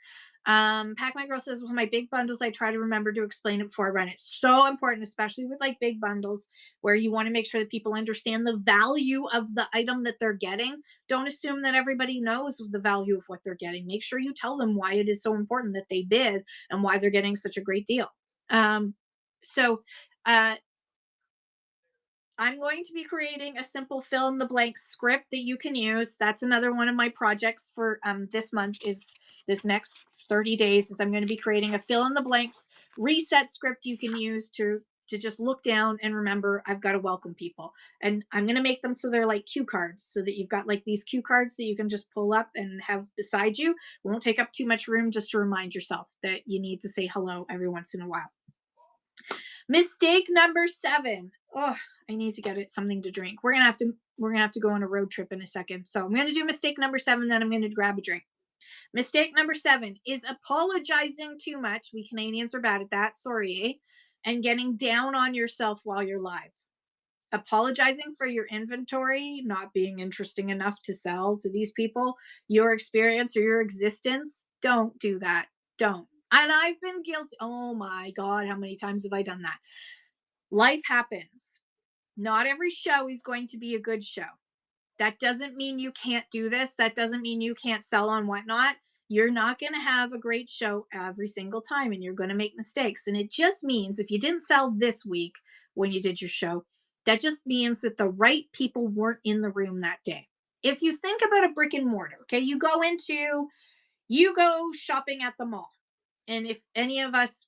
Speaker 1: Pac My Girl says, with my big bundles, I try to remember to explain it before I run it. So important, especially with like big bundles where you want to make sure that people understand the value of the item that they're getting. Don't assume that everybody knows the value of what they're getting. Make sure you tell them why it is so important that they bid and why they're getting such a great deal. So I'm going to be creating a simple fill in the blank script that you can use. That's another one of my projects for this month, is this next 30 days, is I'm going to be creating a fill in the blanks reset script you can use to just look down and remember I've got to welcome people. And I'm going to make them so they're like cue cards, so that you've got like these cue cards that you can just pull up and have beside you. It won't take up too much room, just to remind yourself that you need to say hello every once in a while. Mistake number 7. Oh, I need to get it something to drink. We're gonna have to go on a road trip in a second. So I'm gonna do mistake number 7, then I'm gonna grab a drink. Mistake number 7 is apologizing too much. We Canadians are bad at that. Sorry. And getting down on yourself while you're live. apologizing for your inventory not being interesting enough to sell to these people, your experience or your existence, don't do that. Don't. And I've been guilty. Oh my God, how many times have I done that? Life happens. Not every show is going to be a good show. That doesn't mean you can't do this. That doesn't mean you can't sell on whatnot. You're not going to have a great show every single time and you're going to make mistakes. And it just means if you didn't sell this week when you did your show, that just means that the right people weren't in the room that day. If you think about a brick and mortar, okay, you go shopping at the mall. And if any of us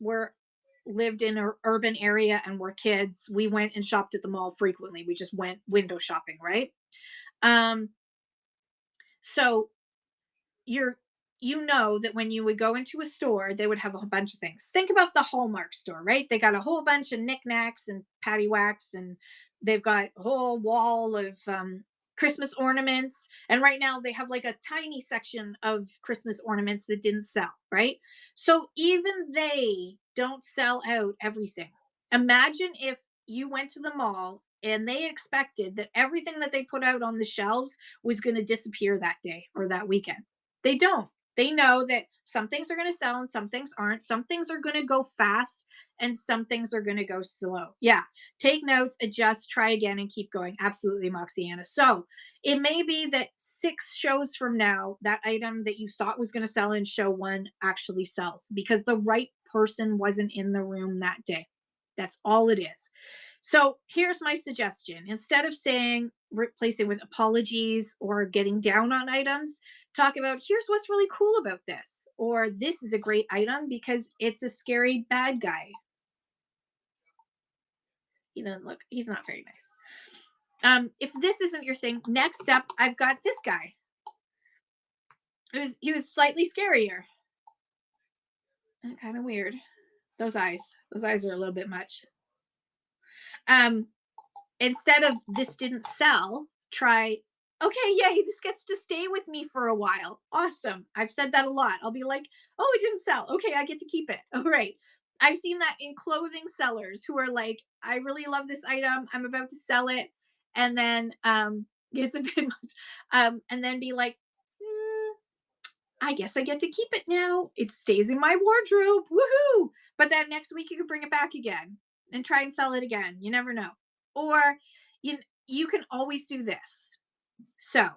Speaker 1: lived in an urban area and were kids, we went and shopped at the mall frequently. We just went window shopping, right? Um, so you're you know that when you would go into a store, they would have a whole bunch of things. Think about the Hallmark store, right? They got a whole bunch of knickknacks and paddywhacks, and they've got a whole wall of Christmas ornaments. And right now they have like a tiny section of Christmas ornaments that didn't sell, right? So even they don't sell out everything. Imagine if you went to the mall and they expected that everything that they put out on the shelves was going to disappear that day or that weekend. They don't. They know that some things are going to sell and some things aren't. Some things are going to go fast and some things are going to go slow. Yeah. Take notes, adjust, try again, and keep going. Absolutely, Moxiana. So it may be that 6 shows from now, that item that you thought was going to sell in show 1 actually sells because the right person wasn't in the room that day. That's all it is. So here's my suggestion. Instead of saying replacing with apologies or getting down on items, talk about here's what's really cool about this, or this is a great item because it's a scary bad guy. He doesn't look, he's not very nice. If this isn't your thing, next up, I've got this guy. He was slightly scarier. Kind of weird. Those eyes are a little bit much. Instead of this didn't sell, try, okay, yay, this gets to stay with me for a while. Awesome. I've said that a lot. I'll be like, oh, it didn't sell. Okay, I get to keep it. All right. I've seen that in clothing sellers who are like, I really love this item. I'm about to sell it. And then it's a bit much. And then be like, I guess I get to keep it now. It stays in my wardrobe. Woohoo. But then next week you can bring it back again and try and sell it again. You never know. Or you can always do this. So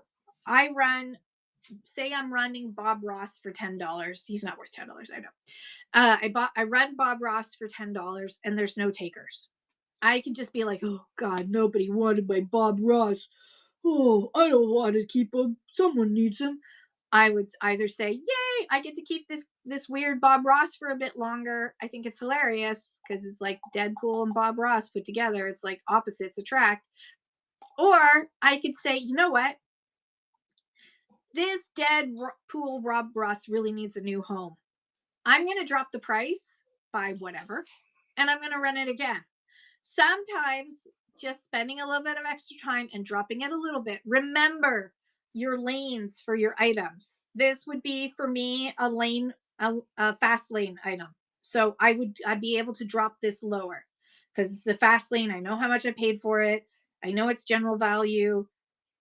Speaker 1: I'm running Bob Ross for $10. He's not worth $10, I know. I run Bob Ross for $10 and there's no takers. I could just be like, oh God, nobody wanted my Bob Ross. Oh, I don't want to keep him. Someone needs him. I would either say, yay, I get to keep this weird Bob Ross for a bit longer. I think it's hilarious because it's like Deadpool and Bob Ross put together. It's like opposites attract. Or I could say, you know what? This Deadpool Bob Ross really needs a new home. I'm going to drop the price by whatever, and I'm going to run it again. Sometimes just spending a little bit of extra time and dropping it a little bit. Remember your lanes for your items. This would be for me a fast lane item. So I'd be able to drop this lower because it's a fast lane. I know how much I paid for it. I know it's general value,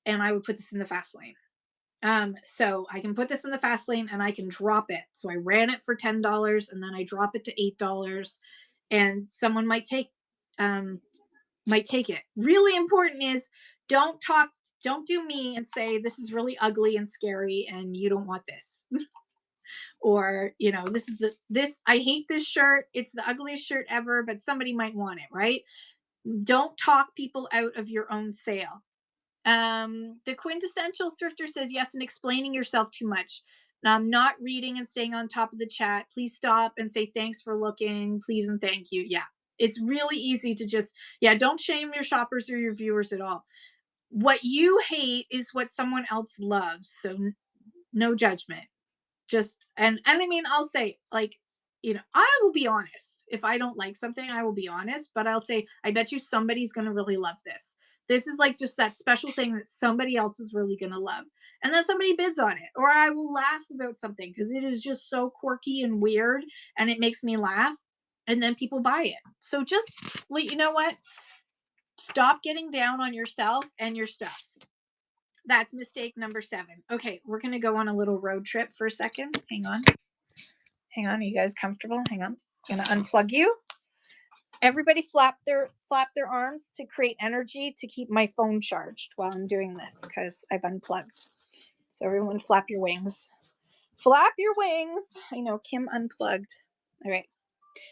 Speaker 1: and I would put this in the fast lane. So I can put this in the fast lane and I can drop it. So I ran it for $10 and then I drop it to $8 and someone might take it. Really important is don't do me and say this is really ugly and scary and you don't want this. Or, this I hate this shirt. It's the ugliest shirt ever, but somebody might want it, right? Don't talk people out of your own sale. The quintessential thrifter says yes, and explaining yourself too much. Not reading and staying on top of the chat. Please stop and say thanks for looking, please and thank you. Yeah, it's really easy to just, don't shame your shoppers or your viewers at all. What you hate is what someone else loves, so no judgment. Just and I mean, I'll say, like, I will be honest. If I don't like something, I will be honest, but I'll say, I bet you somebody's going to really love this. This is like just that special thing that somebody else is really going to love. And then somebody bids on it. Or I will laugh about something because it is just so quirky and weird and it makes me laugh. And then people buy it. So just, you know what? Stop getting down on yourself and your stuff. That's mistake number 7. Okay, we're going to go on a little road trip for a second. Hang on. Hang on. Are you guys comfortable? Hang on. I'm going to unplug you. Everybody flap their arms to create energy to keep my phone charged while I'm doing this because I've unplugged. So everyone flap your wings. Flap your wings. I know Kim unplugged. All right.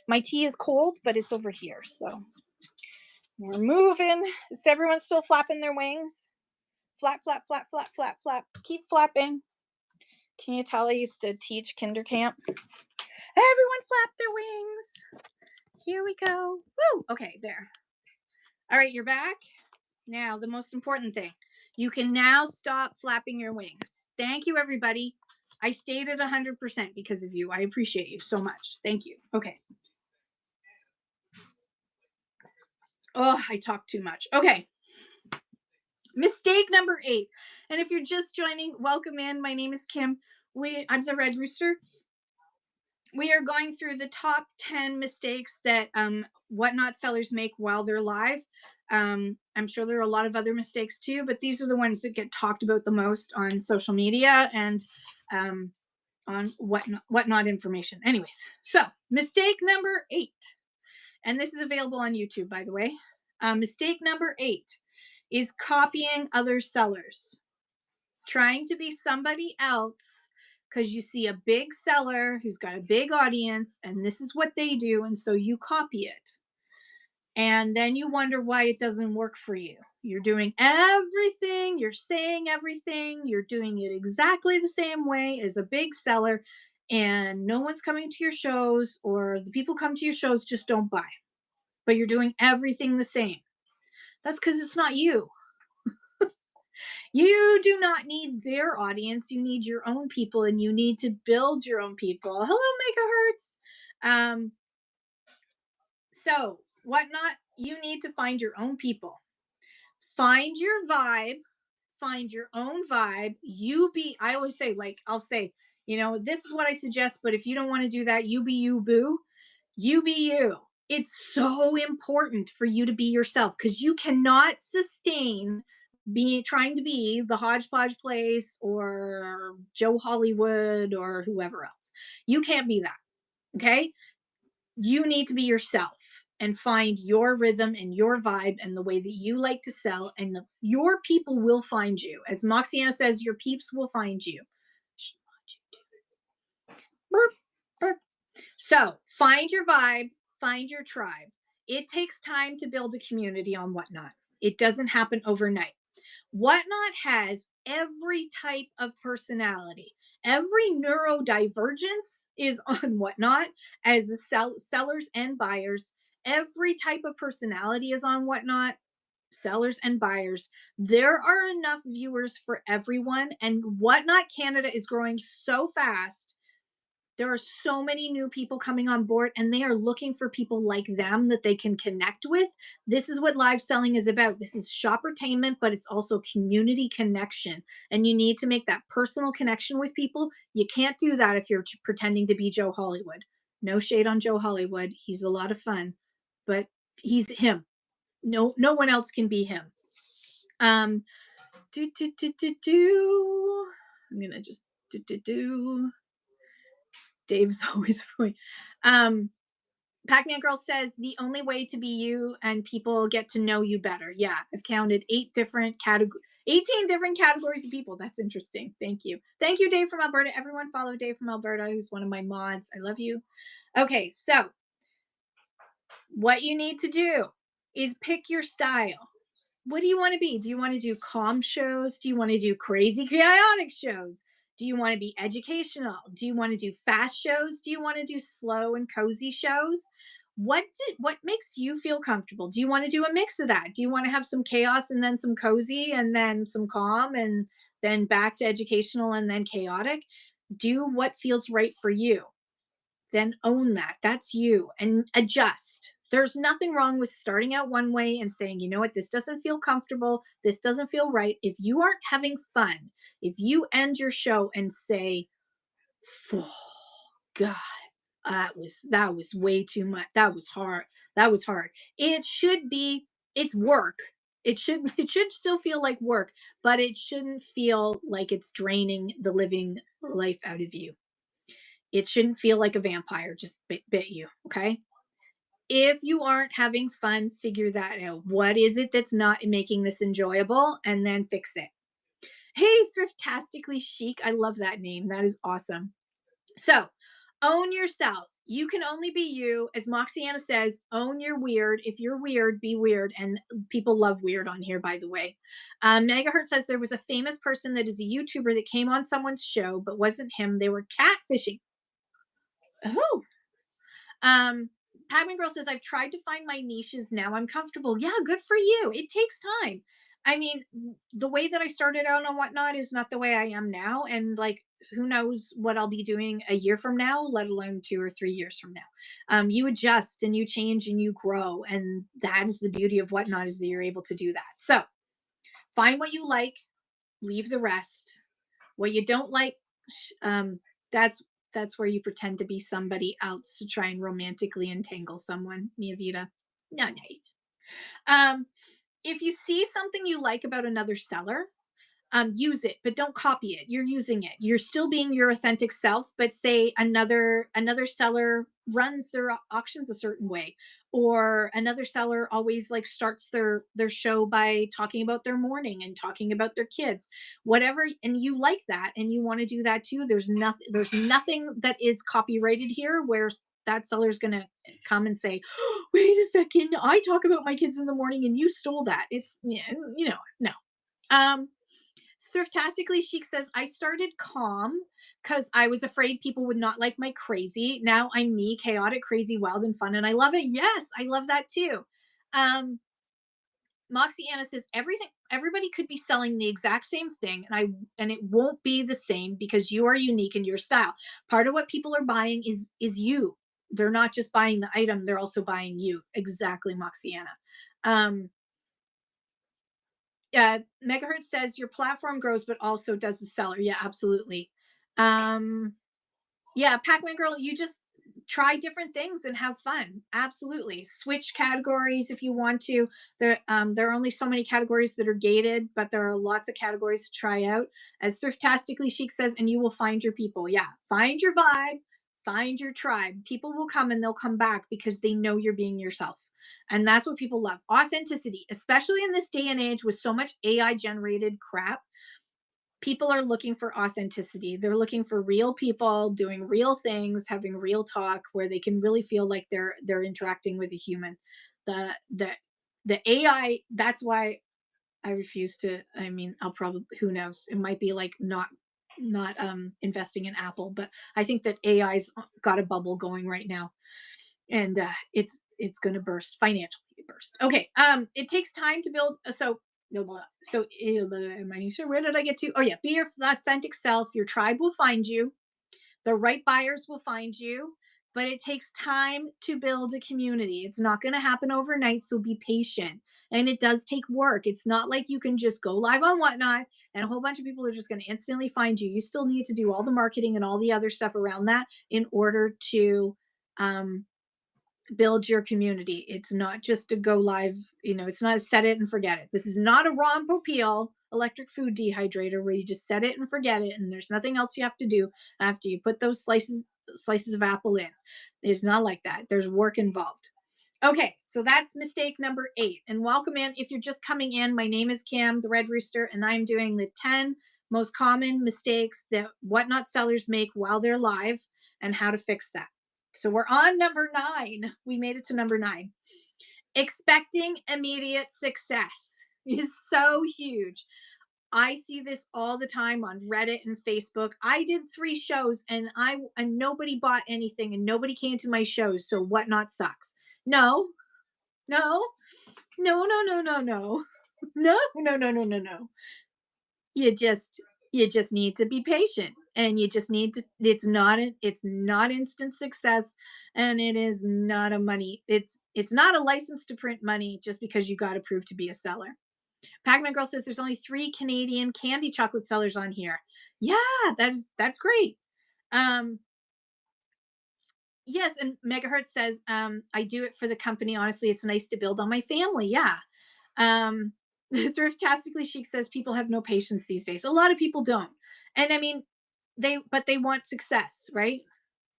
Speaker 1: My tea is cold, but it's over here. So we're moving. Is everyone still flapping their wings? Flap, flap, flap, flap, flap, flap. Keep flapping. Can you tell I used to teach kinder camp? Everyone flap their wings. Here we go. Woo! Okay, there. All right, you're back. Now, the most important thing. You can now stop flapping your wings. Thank you, everybody. I stayed at 100% because of you. I appreciate you so much. Thank you. Okay. Oh, I talk too much. Okay. Mistake number 8. And if you're just joining, welcome in. My name is Kim. I'm the Red Rooster. We are going through the top 10 mistakes that whatnot sellers make while they're live. I'm sure there are a lot of other mistakes too, but these are the ones that get talked about the most on social media and on whatnot information. Anyways, so mistake number 8, and this is available on YouTube, by the way. Mistake number 8 is copying other sellers, trying to be somebody else because you see a big seller who's got a big audience and this is what they do, and so you copy it. And then you wonder why it doesn't work for you. You're doing everything, you're saying everything, you're doing it exactly the same way as a big seller, and no one's coming to your shows, or the people come to your shows just don't buy. But you're doing everything the same. That's because it's not you. You do not need their audience. You need your own people, and you need to build your own people. Hello, megahertz. So whatnot, you need to find your own people. Find your vibe. Find your own vibe. I always say, like, I'll say, this is what I suggest, but if you don't want to do that, you be you, boo. You be you. It's so important for you to be yourself because you cannot sustain trying to be the Hodgepodge Place or Joe Hollywood or whoever else. You can't be that. Okay. You need to be yourself and find your rhythm and your vibe and the way that you like to sell, and your people will find you. As Moxiana says, your peeps will find you. Burp, burp. So find your vibe, find your tribe. It takes time to build a community on Whatnot. It doesn't happen overnight. Whatnot has every type of personality. Every neurodivergence is on Whatnot as the sellers and buyers. Every type of personality is on Whatnot, sellers and buyers. There are enough viewers for everyone, and Whatnot Canada is growing so fast. There are so many new people coming on board, and they are looking for people like them that they can connect with. This is what live selling is about. This is shoppertainment, but it's also community connection. And you need to make that personal connection with people. You can't do that if you're pretending to be Joe Hollywood. No shade on Joe Hollywood. He's a lot of fun, but he's him. No one else can be him. I'm gonna just Dave's always point. Pac-Man Girl says the only way to be you and people get to know you better. Yeah, I've counted 18 different categories of people. That's interesting. Thank you. Thank you, Dave from Alberta. Everyone follow Dave from Alberta, who's one of my mods. I love you. Okay, so what you need to do is pick your style. What do you want to be? Do you want to do calm shows? Do you want to do crazy, chaotic shows? Do you want to be educational? Do you want to do fast shows? Do you want to do slow and cozy shows? What makes you feel comfortable? Do you want to do a mix of that? Do you want to have some chaos and then some cozy and then some calm and then back to educational and then chaotic? Do what feels right for you. Then own that. That's you, and adjust. There's nothing wrong with starting out one way and saying, you know what, this doesn't feel comfortable. This doesn't feel right. If you aren't having fun, if you end your show and say, oh, God, that was way too much. That was hard. It should be it's work. It should still feel like work, but it shouldn't feel like it's draining the living life out of you. It shouldn't feel like a vampire just bit you, okay? If you aren't having fun, figure that out. What is it that's not making this enjoyable? And then fix it. Hey, Thriftastically Chic. I love that name. That is awesome. So, own yourself. You can only be you. As Moxiana says, own your weird. If you're weird, be weird. And people love weird on here, by the way. Megahertz says there was a famous person that is a YouTuber that came on someone's show, but wasn't him. They were catfishing. Oh, um, Pagman Girl says, I've tried to find my niches. Now I'm comfortable. Yeah, good for you. It takes time. I mean, the way that I started out on Whatnot is not the way I am now. And like, who knows what I'll be doing a year from now, let alone 2 or 3 years from now. You adjust and you change and you grow. And that is the beauty of Whatnot, is that you're able to do that. So find what you like, leave the rest. What you don't like, that's that's where you pretend to be somebody else to try and romantically entangle someone. Mia Vita. No, no. If you see something you like about another seller, use it, but don't copy it. You're using it. You're still being your authentic self, but say another seller runs their auctions a certain way, or another seller always like starts their show by talking about their morning and talking about their kids, whatever, and you like that and you want to do that too. There's nothing that is copyrighted here where that seller's going to come and say, oh, wait a second, I talk about my kids in the morning and you stole that. It's, yeah, no. um Thriftastically Chic says, I started calm because I was afraid people would not like my crazy. Now I'm me, chaotic, crazy, wild, and fun, and I love it. Yes, I love that too. Um, Moxie Anna says everybody could be selling the exact same thing, and it won't be the same because you are unique in your style. Part of what people are buying is you. They're not just buying the item, they're also buying you. Exactly, Moxie Anna. Megahertz says your platform grows, but also does the seller. Yeah, absolutely. Yeah, Pac-Man Girl, you just try different things and have fun. Absolutely. Switch categories if you want to. There are only so many categories that are gated, but there are lots of categories to try out. As Thriftastically Chic says, and you will find your people. Yeah, find your vibe, find your tribe. People will come and they'll come back because they know you're being yourself. And that's what people love. Authenticity, especially in this day and age with so much AI generated crap. People are looking for authenticity. They're looking for real people doing real things, having real talk where they can really feel like they're interacting with a human. The the the AI, that's why I refuse to. I mean, I'll probably, who knows, it might be like not investing in Apple, but I think that AI's got a bubble going right now, and it's going to burst financially. Burst. Okay. It takes time to build. Am I sure? Where did I get to? Oh yeah, be your authentic self. Your tribe will find you. The right buyers will find you, but it takes time to build a community. It's not going to happen overnight, so be patient. And it does take work. It's not like you can just go live on Whatnot and a whole bunch of people are just going to instantly find you. You still need to do all the marketing and all the other stuff around that in order to um, build your community. It's not just to go live, it's not a set it and forget it. This is not a Ron Popeil electric food dehydrator where you just set it and forget it and there's nothing else you have to do after you put those slices of apple in. It's not like that. There's work involved. Okay, so that's mistake number 8. And welcome in. If you're just coming in, my name is Cam, the Red Rooster, and I'm doing the 10 most common mistakes that Whatnot sellers make while they're live and how to fix that. So we're on number 9. We made it to number 9. Expecting immediate success is so huge. I see this all the time on Reddit and Facebook. I did 3 shows and nobody bought anything and nobody came to my shows. So Whatnot sucks. No, no, no, no, no, no, no, no, no, no, no, no, no. You just need to be patient and you just need to, it's not instant success, and it is not a money, it's not a license to print money just because you got approved to be a seller. Pac-Man Girl says there's only 3 Canadian candy chocolate sellers on here. Yeah, that's great. um yes, and Megahertz says I do it for the company. Honestly, it's nice to build on my family. Yeah. Um, Thriftastically Chic says people have no patience these days. A lot of people don't. And I mean, they want success, right?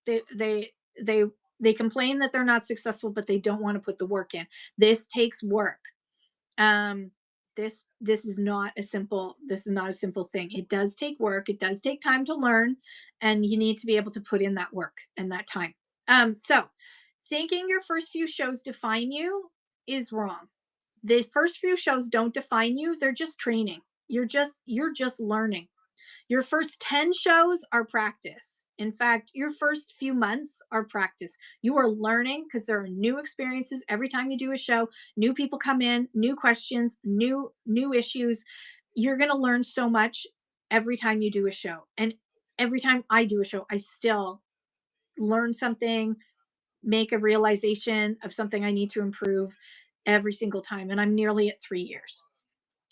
Speaker 1: They they they they complain that they're not successful, but they don't want to put the work in. This takes work. um this is not a simple, this is not a simple thing. It does take work, it does take time to learn, and you need to be able to put in that work and that time. So thinking your first few shows define you is wrong. The first few shows don't define you, they're just training. You're just learning. Your first 10 shows are practice. In fact, your first few months are practice. You are learning because there are new experiences every time you do a show. New people come in, new questions, new issues. You're going to learn so much every time you do a show. And every time I do a show, I still learn something, make a realization of something I need to improve every single time. And I'm nearly at 3 years.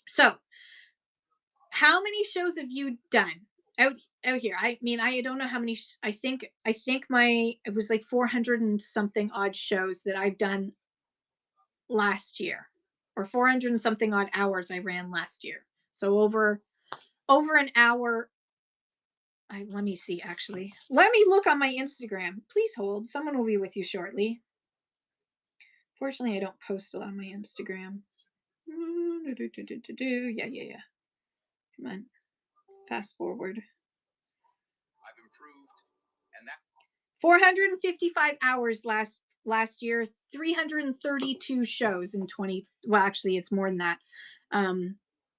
Speaker 1: So, how many shows have you done out out here? I mean, I don't know how many. I think my it was like 400 and something odd shows that I've done last year, or 400 and something odd hours I ran last year. So over an hour. Let me see. Actually, let me look on my Instagram. Please hold. Someone will be with you shortly. Fortunately, I don't post a lot on my Instagram. Yeah, yeah, yeah. Come on. Fast forward. 455 hours last year, 332 shows in 20, well actually it's more than that.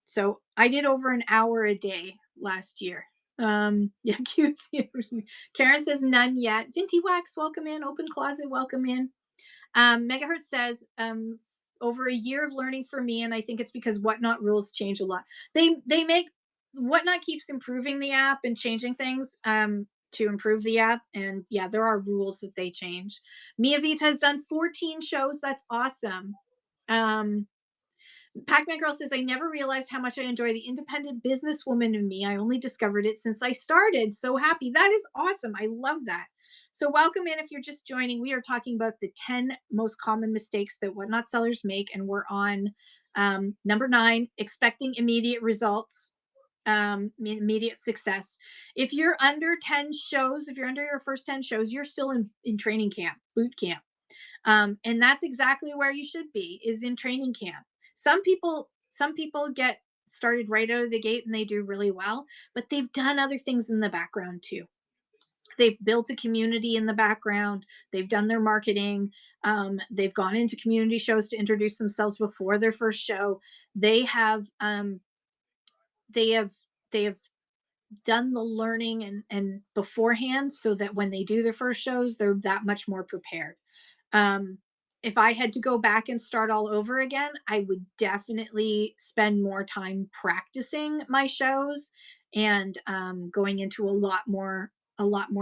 Speaker 1: So I did over an hour a day last year. Yeah, cute. Karen says none yet. Vinty Wax, welcome in. Open Closet, welcome in. Megahertz says, over a year of learning for me, and I think it's because Whatnot rules change a lot. They make Whatnot keeps improving the app and changing things to improve the app, and yeah, there are rules that they change. Mia Vita has done 14 shows. That's awesome. Um, Pac-Man Girl says, I never realized how much I enjoy the independent businesswoman in me. I only discovered it since I started. So happy. That is awesome. I love that. So welcome in if you're just joining. We are talking about the 10 most common mistakes that Whatnot sellers make. And we're on number 9, expecting immediate results, immediate success. If you're under 10 shows, if you're under your first 10 shows, you're still in training camp, boot camp. And that's exactly where you should be, is in training camp. Some people get started right out of the gate and they do really well, but they've done other things in the background too. They've built a community in the background. They've done their marketing. They've gone into community shows to introduce themselves before their first show. They have they have they have done the learning and beforehand, so that when they do their first shows, they're that much more prepared. Um, if I had to go back and start all over again, I would definitely spend more time practicing my shows and going into a lot more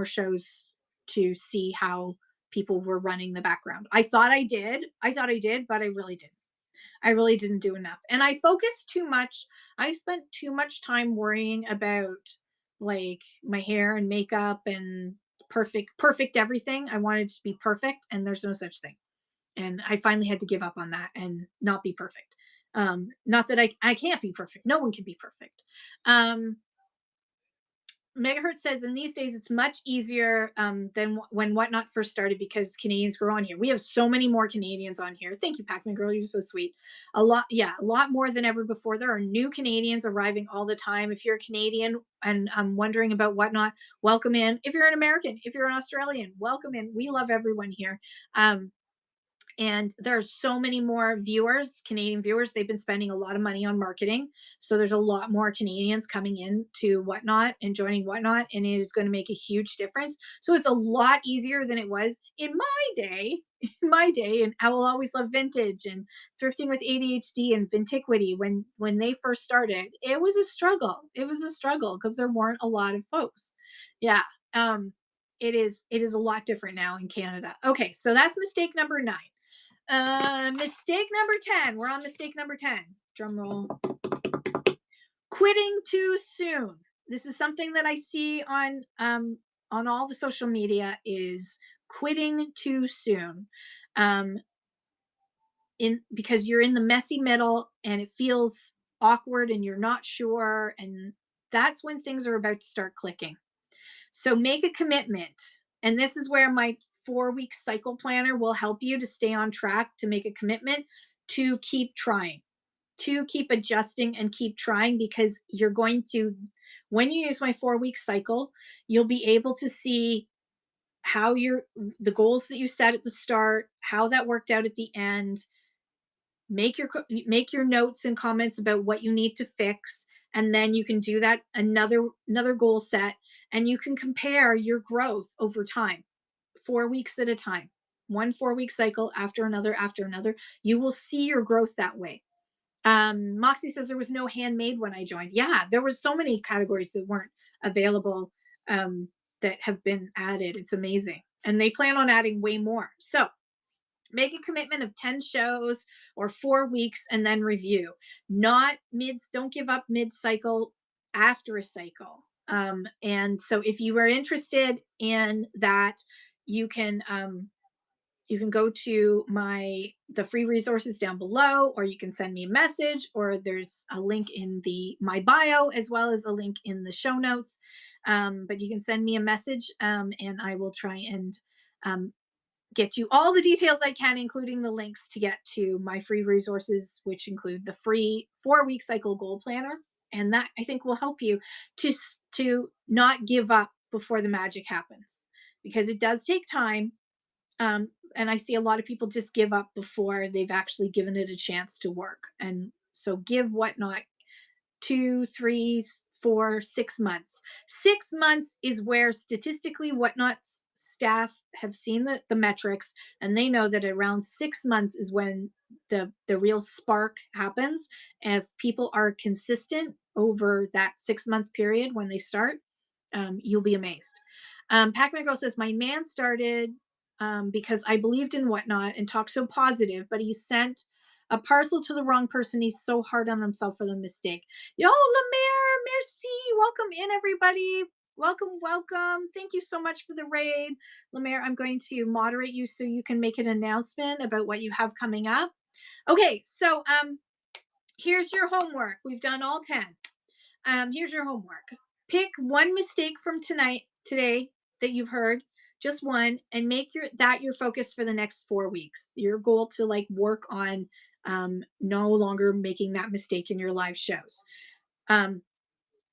Speaker 1: shows to see how people were running the background. I thought I did, but I really didn't do enough. And I focused too much. I spent too much time worrying about like my hair and makeup and perfect everything. I wanted to be perfect, and there's no such thing. And I finally had to give up on that and not be perfect. Not that I can't be perfect. No one can be perfect. Um, Megahertz says, in these days, it's much easier than when Whatnot first started, because Canadians grow on here. We have so many more Canadians on here. Thank you, Pac-Man Girl. You're so sweet. A lot more than ever before. There are new Canadians arriving all the time. If you're a Canadian and wondering about Whatnot, welcome in. If you're an American, if you're an Australian, welcome in. We love everyone here. And there's so many more viewers, Canadian viewers. They've been spending a lot of money on marketing, so there's a lot more Canadians coming in to Whatnot and joining Whatnot, and it is going to make a huge difference. So it's a lot easier than it was in my day. In my day, and I will always love vintage and thrifting with ADHD and Vintiquity. When they first started, it was a struggle. It was a struggle because there weren't a lot of folks. Yeah. It is a lot different now in Canada. Okay, so that's mistake number 9. Mistake number 10. We're on mistake number 10. Drum roll. Quitting too soon. This is something that I see on all the social media, is quitting too soon. in because you're in the messy middle and it feels awkward and you're not sure, and that's when things are about to start clicking. So make a commitment. And this is where my 4-week cycle planner will help you to stay on track, to make a commitment to keep trying, to keep adjusting and keep trying, because you're going to, when you use my 4-week cycle, you'll be able to see how the goals that you set at the start, how that worked out at the end. Make your notes and comments about what you need to fix, and then you can do that another goal set, and you can compare your growth over time, 4 weeks at a time, one 4-week cycle after another. You will see your growth that way. Moxie says there was no handmade when I joined. Yeah, there was so many categories that weren't available, that have been added. It's amazing, and they plan on adding way more. So make a commitment of 10 shows or 4 weeks and then review. Not mids, don't give up mid cycle, after a cycle. And so if you are interested in that, you can go to the free resources down below, or you can send me a message, or there's a link in my bio as well as a link in the show notes. But you can send me a message, and I will try and get you all the details I can, including the links to get to my free resources, which include the free 4-week cycle goal planner. And that, I think, will help you to not give up before the magic happens, because it does take time. And I see a lot of people just give up before they've actually given it a chance to work. And so give Whatnot 2, 3, 4, 6 months. 6 months is where statistically Whatnot's staff have seen the metrics, and they know that around 6 months is when the real spark happens. And if people are consistent over that 6-month period when they start, you'll be amazed. Pac-Man Girl says, my man started because I believed in Whatnot and talked so positive, but he sent a parcel to the wrong person. He's so hard on himself for the mistake. Yo, Lemaire, merci. Welcome in, everybody. Welcome. Thank you so much for the raid. Lemaire, I'm going to moderate you so you can make an announcement about what you have coming up. Okay, so here's your homework. We've done all 10. Here's your homework. Pick one mistake from today that you've heard, just one, and make your focus for the next 4 weeks. Your goal to work on no longer making that mistake in your live shows.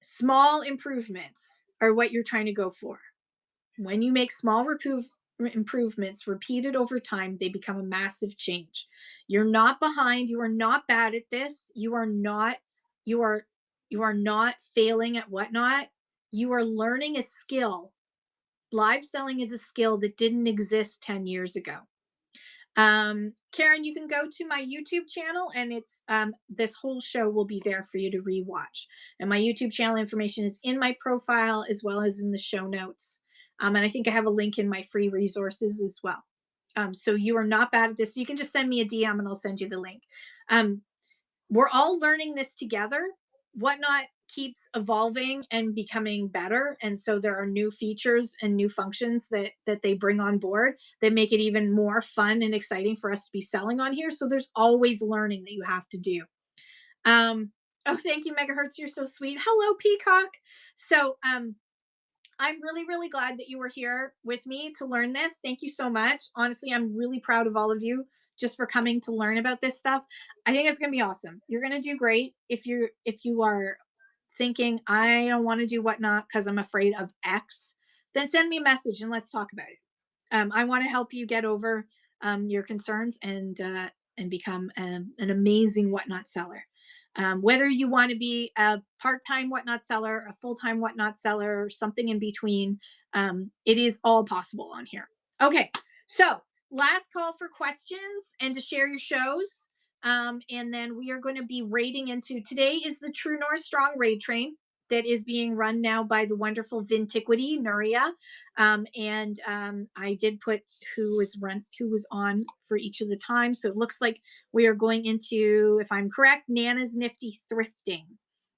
Speaker 1: Small improvements are what you're trying to go for. When you make small improvements repeated over time, they become a massive change. You're not behind. You are not bad at this. You are not failing at Whatnot. You are learning a skill. Live selling is a skill that didn't exist 10 years ago. Karen, you can go to my YouTube channel, and it's this whole show will be there for you to rewatch. And my YouTube channel information is in my profile as well as in the show notes. And I think I have a link in my free resources as well. So you are not bad at this. You can just send me a DM and I'll send you the link. We're all learning this together. Whatnot keeps evolving and becoming better, and so there are new features and new functions that they bring on board that make it even more fun and exciting for us to be selling on here. So there's always learning that you have to do. Oh, thank you, Megahertz, you're so sweet. Hello, Peacock. So I'm really, really glad that you were here with me to learn this. Thank you so much. Honestly, I'm really proud of all of you just for coming to learn about this stuff. I think it's going to be awesome. You're going to do great. If you are thinking, I don't want to do Whatnot because I'm afraid of X, then send me a message and let's talk about it. I want to help you get over your concerns and become an amazing Whatnot seller. Whether you want to be a part-time Whatnot seller, a full-time Whatnot seller, or something in between, it is all possible on here. Okay, so last call for questions and to share your shows. And then we are going to be raiding into, today is the True North Strong raid train that is being run now by the wonderful Vintiquity, Nuria. I did put who was on for each of the times. So it looks like we are going into, if I'm correct, Nana's Nifty Thrifting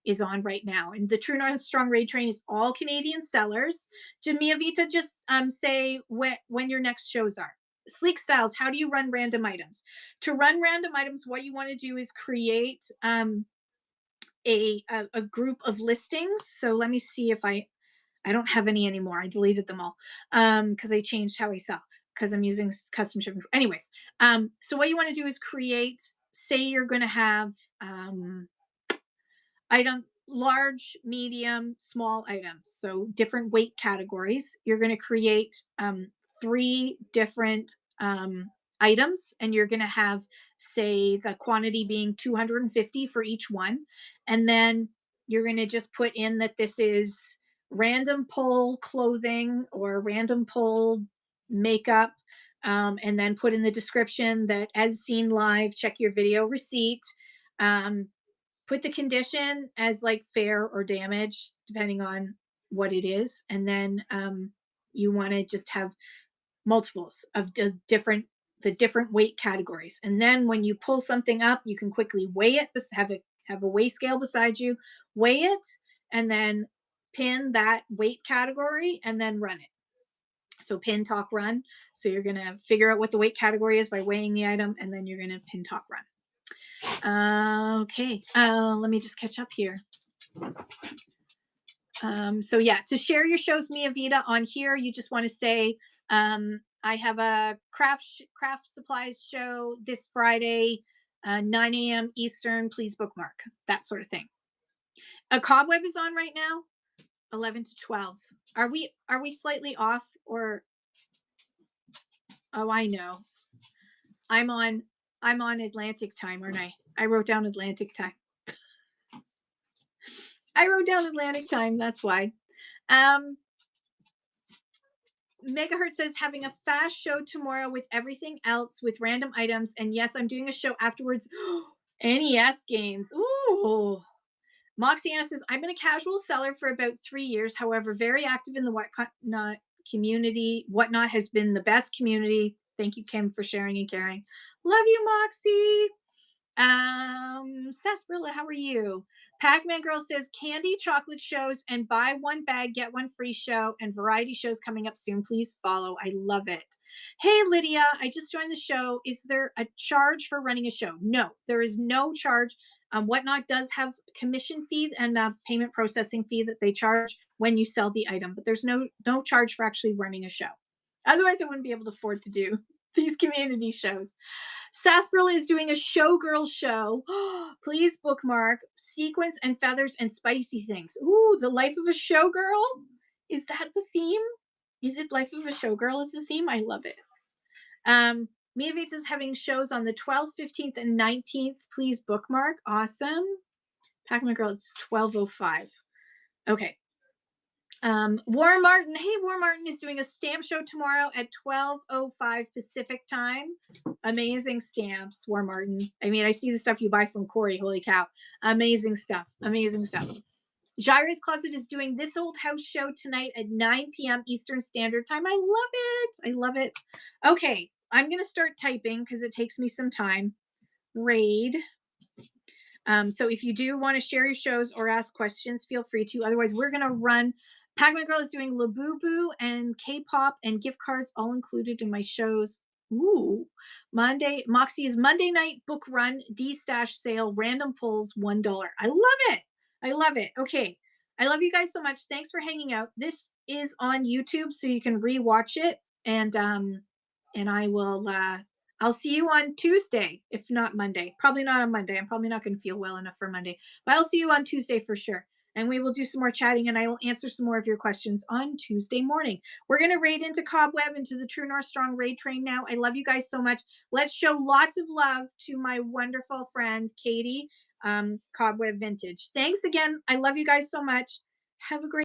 Speaker 1: is on right now. And the True North Strong raid train is all Canadian sellers. Jamia Vita, just say when your next shows are. Sleek Styles, how do you run random items? To run random items, what you want to do is create a group of listings. So let me see if I don't have any anymore. I deleted them all because I changed how I sell because I'm using custom shipping. Anyways, so what you want to do is create, say you're going to have items, large, medium, small items. So different weight categories. You're going to create 3 different items, and you're going to have, say, the quantity being 250 for each one. And then you're going to just put in that this is random pull clothing or random pull makeup. And then put in the description that as seen live, check your video receipt. Put the condition as like fair or damage, depending on what it is. And then you want to just have multiples of the different weight categories. And then when you pull something up, you can quickly weigh it, have a weigh scale beside you, weigh it, and then pin that weight category and then run it. So pin, talk, run. So you're going to figure out what the weight category is by weighing the item, and then you're going to pin, talk, run. Okay, let me just catch up here. So yeah, to share your shows Mia Vita on here, you just want to say, I have a craft supplies show this Friday, 9 a.m. Eastern, please bookmark, that sort of thing. A Cobweb is on right now, 11 to 12. Are we slightly off, or, oh, I know. I'm on Atlantic time, aren't I? I wrote down Atlantic time. That's why. Megahertz says having a fast show tomorrow with everything else with random items. And yes, I'm doing a show afterwards. NES games. Ooh. Moxiana says, I've been a casual seller for about 3 years. However, very active in the Whatnot community. Whatnot has been the best community. Thank you, Kim, for sharing and caring. Love you, Moxie. Sarsaparilla, how are you? Pac-Man Girl says candy chocolate shows and buy one bag, get one free show, and variety shows coming up soon. Please follow. I love it. Hey, Lydia, I just joined the show. Is there a charge for running a show? No, there is no charge. Whatnot does have commission fee and a payment processing fee that they charge when you sell the item, but there's no charge for actually running a show. Otherwise, I wouldn't be able to afford to do these community shows. Sarsaparilla is doing a showgirl show. Please bookmark sequins and feathers and spicy things. Ooh, the life of a showgirl? Is that the theme? Is it life of a showgirl is the theme? I love it. Mia Vita is having shows on the 12th, 15th, and 19th. Please bookmark. Awesome. Pac-Man Girl, it's 12:05. Okay. Warren Martin. Hey, Warren Martin is doing a stamp show tomorrow at 12:05 Pacific time. Amazing stamps, Warren Martin. I mean, I see the stuff you buy from Corey. Holy cow. Amazing stuff. Amazing stuff. Jaira's Closet is doing This Old House show tonight at 9 p.m. Eastern Standard Time. I love it. I love it. Okay, I'm going to start typing because it takes me some time. Raid. So if you do want to share your shows or ask questions, feel free to. Otherwise, we're going to run. Pac-Man Girl is doing Labubu and K-pop and gift cards all included in my shows. Ooh. Moxie is Monday night book run, D-stash sale, random pulls, $1. I love it. I love it. Okay. I love you guys so much. Thanks for hanging out. This is on YouTube, so you can rewatch it. And I will I'll see you on Tuesday, if not Monday. Probably not on Monday. I'm probably not going to feel well enough for Monday, but I'll see you on Tuesday for sure. And we will do some more chatting, and I will answer some more of your questions on Tuesday morning. We're going to raid into Cobweb, into the True North Strong raid train now. I love you guys so much. Let's show lots of love to my wonderful friend, Katie, Cobweb Vintage. Thanks again. I love you guys so much. Have a great